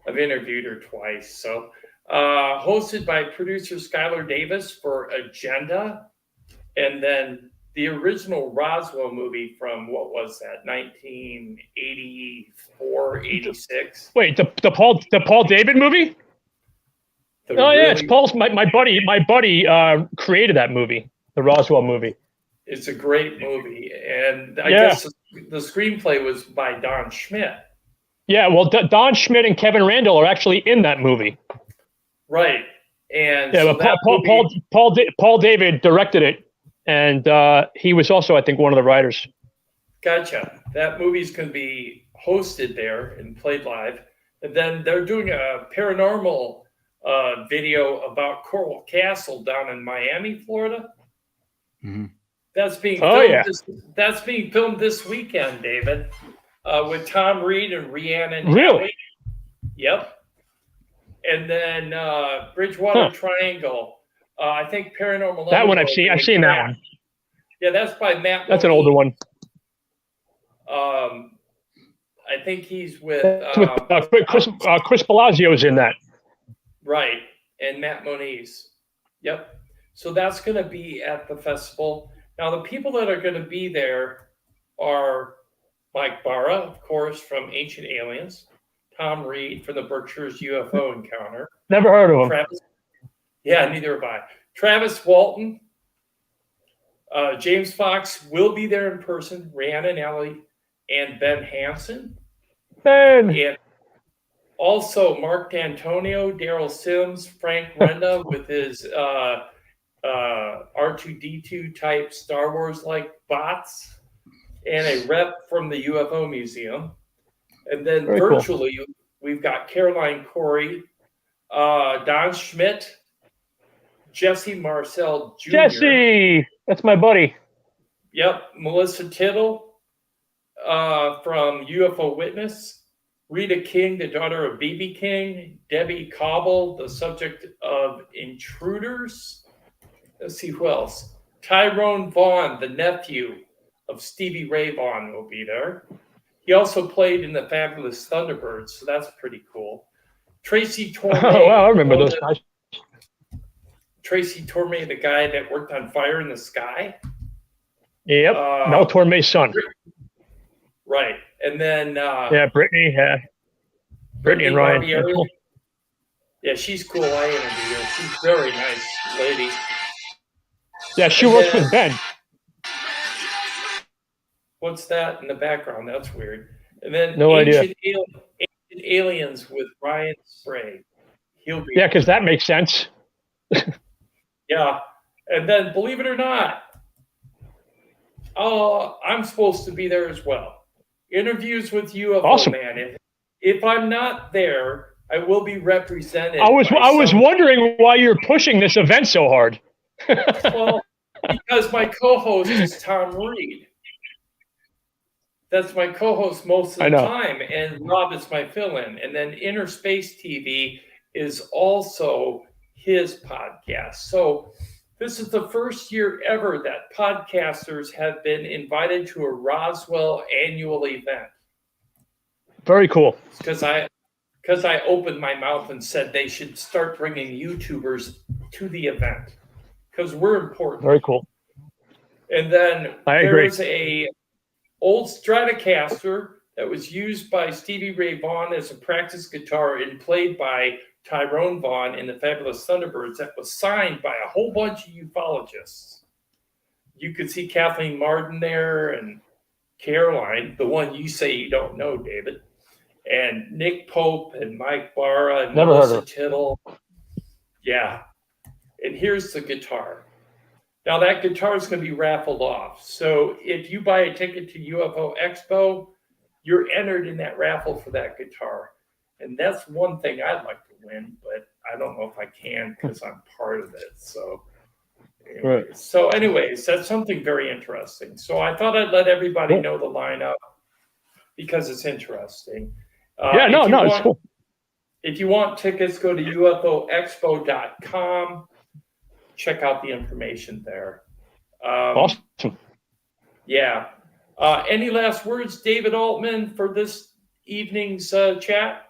I've interviewed her twice. So, hosted by producer Skylar Davis for Agenda, and then the original Roswell movie from, what was that, 1984, 86? Wait, the Paul David movie? It's Paul's. My buddy created that movie, the Roswell movie. It's a great movie, and I guess the screenplay was by Don Schmidt. Yeah, well, Don Schmidt and Kevin Randall are actually in that movie. Right, and yeah, so but Paul David directed it, and he was also, I think, one of the writers. Gotcha. That movie's going to be hosted there and played live, and then they're doing a paranormal video about Coral Castle down in Miami, Florida. Mm-hmm. That's being filmed. That's being filmed this weekend, David, with Tom Reed and Rhiannon. Really? Alley. Yep. And then Bridgewater Triangle. I think Paranormal. That one I've seen. I've seen that one. Yeah, that's by Matt. That's an older one. I think he's with Chris Bellagio's in that. Right, and Matt Moniz. Yep. So that's going to be at the festival. Now, the people that are going to be there are Mike Barra, of course, from Ancient Aliens, Tom Reed from the Berkshire's UFO Encounter. Never heard of him. Neither have I. Travis Walton, James Fox will be there in person, Rhiannon Alley, and Ben Hansen. And also Mark D'Antonio, Daryl Sims, Frank Renda with his R2D2 type Star Wars like bots, and a rep from the UFO Museum. And then virtually, we've got Caroline Corey, Don Schmidt, Jesse Marcel Jr. Jesse, that's my buddy. Yep, Melissa Tittle from UFO Witness, Rita King, the daughter of B.B. King, Debbie Cobble, the subject of Intruders. Let's see who else. Tyrone Vaughn, the nephew of Stevie Ray Vaughan, will be there. He also played in the Fabulous Thunderbirds, so that's pretty cool. Tracy Torme. Oh, wow, I remember those guys. Tracy Torme, the guy that worked on Fire in the Sky. Yep, Mel Torme's son. Right, and then Brittany and Ryan. Barbieri. Cool. Yeah, she's cool. I interviewed her. She's a very nice lady. Yeah, she works with Ben. What's that in the background? That's weird. And then no idea. Ancient Aliens with Ryan Spray. He'll be because that makes sense. Yeah, and then believe it or not, I'm supposed to be there as well. Interviews with UFO awesome. Man. If I'm not there, I will be represented. I was wondering why you're pushing this event so hard. Well, because my co-host is Tom Reed. That's my co-host most of the time, and Rob is my fill-in. And then Inner Space TV is also his podcast. So this is the first year ever that podcasters have been invited to a Roswell annual event. Very cool. Because I opened my mouth and said they should start bringing YouTubers to the event because we're important. Very cool. And then I agree. there's a old Stratocaster that was used by Stevie Ray Vaughan as a practice guitar and played by Tyrone Vaughan in the Fabulous Thunderbirds that was signed by a whole bunch of ufologists. You could see Kathleen Martin there and Caroline, the one you say you don't know, David, and Nick Pope and Mike Barra and Melissa Tittle. Yeah. And here's the guitar. Now that guitar is going to be raffled off. So if you buy a ticket to UFO Expo, you're entered in that raffle for that guitar. And that's one thing I'd like to win, but I don't know if I can because I'm part of it. So anyways, that's something very interesting. So I thought I'd let everybody know the lineup because it's interesting. It's cool. If you want tickets, go to ufoexpo.com. Check out the information there. Awesome. Yeah. Any last words, David Altman, for this evening's chat?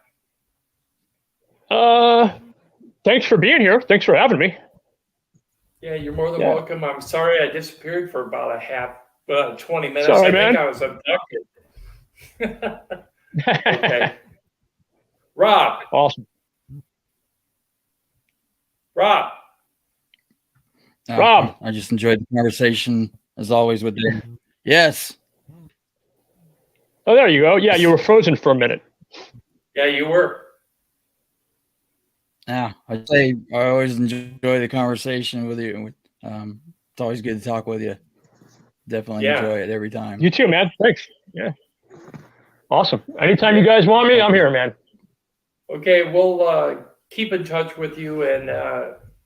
Thanks for being here. Thanks for having me. Yeah, you're more than welcome. I'm sorry I disappeared for about 20 minutes. Sorry, I man. think I was abducted. Okay. Rob. Awesome. Rob. Rob. I just enjoyed the conversation as always with you. Yes. Oh, there you go. Yeah, you were frozen for a minute. Yeah, you were. Yeah, I always enjoy the conversation with you. It's always good to talk with you. Definitely enjoy it every time. You too, man. Thanks. Yeah. Awesome. Anytime you guys want me, I'm here, man. Okay, we'll keep in touch with you and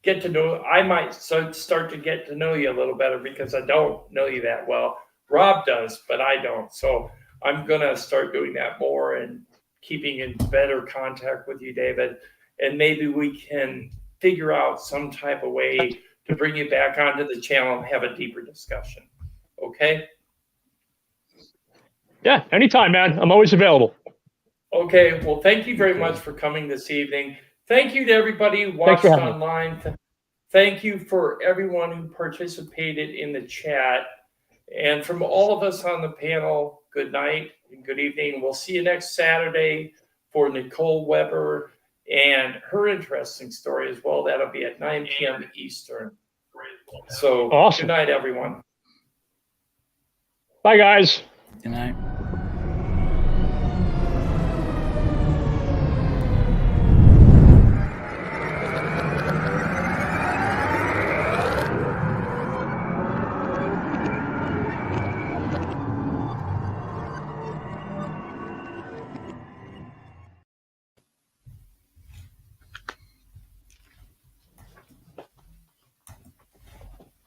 get to know. I might start to get to know you a little better because I don't know you that well. Rob does, but I don't. So I'm going to start doing that more and keeping in better contact with you, David. And maybe we can figure out some type of way to bring you back onto the channel and have a deeper discussion. Okay? Yeah, anytime, man. I'm always available. Okay. Well, thank you very much for coming this evening. Thank you to everybody who watched online. Thank you for everyone who participated in the chat. And from all of us on the panel, good night and good evening. We'll see you next Saturday for Nicole Weber and her interesting story as well. That'll be at 9 p.m. Eastern. So awesome. Good night, everyone. Bye, guys. Good night.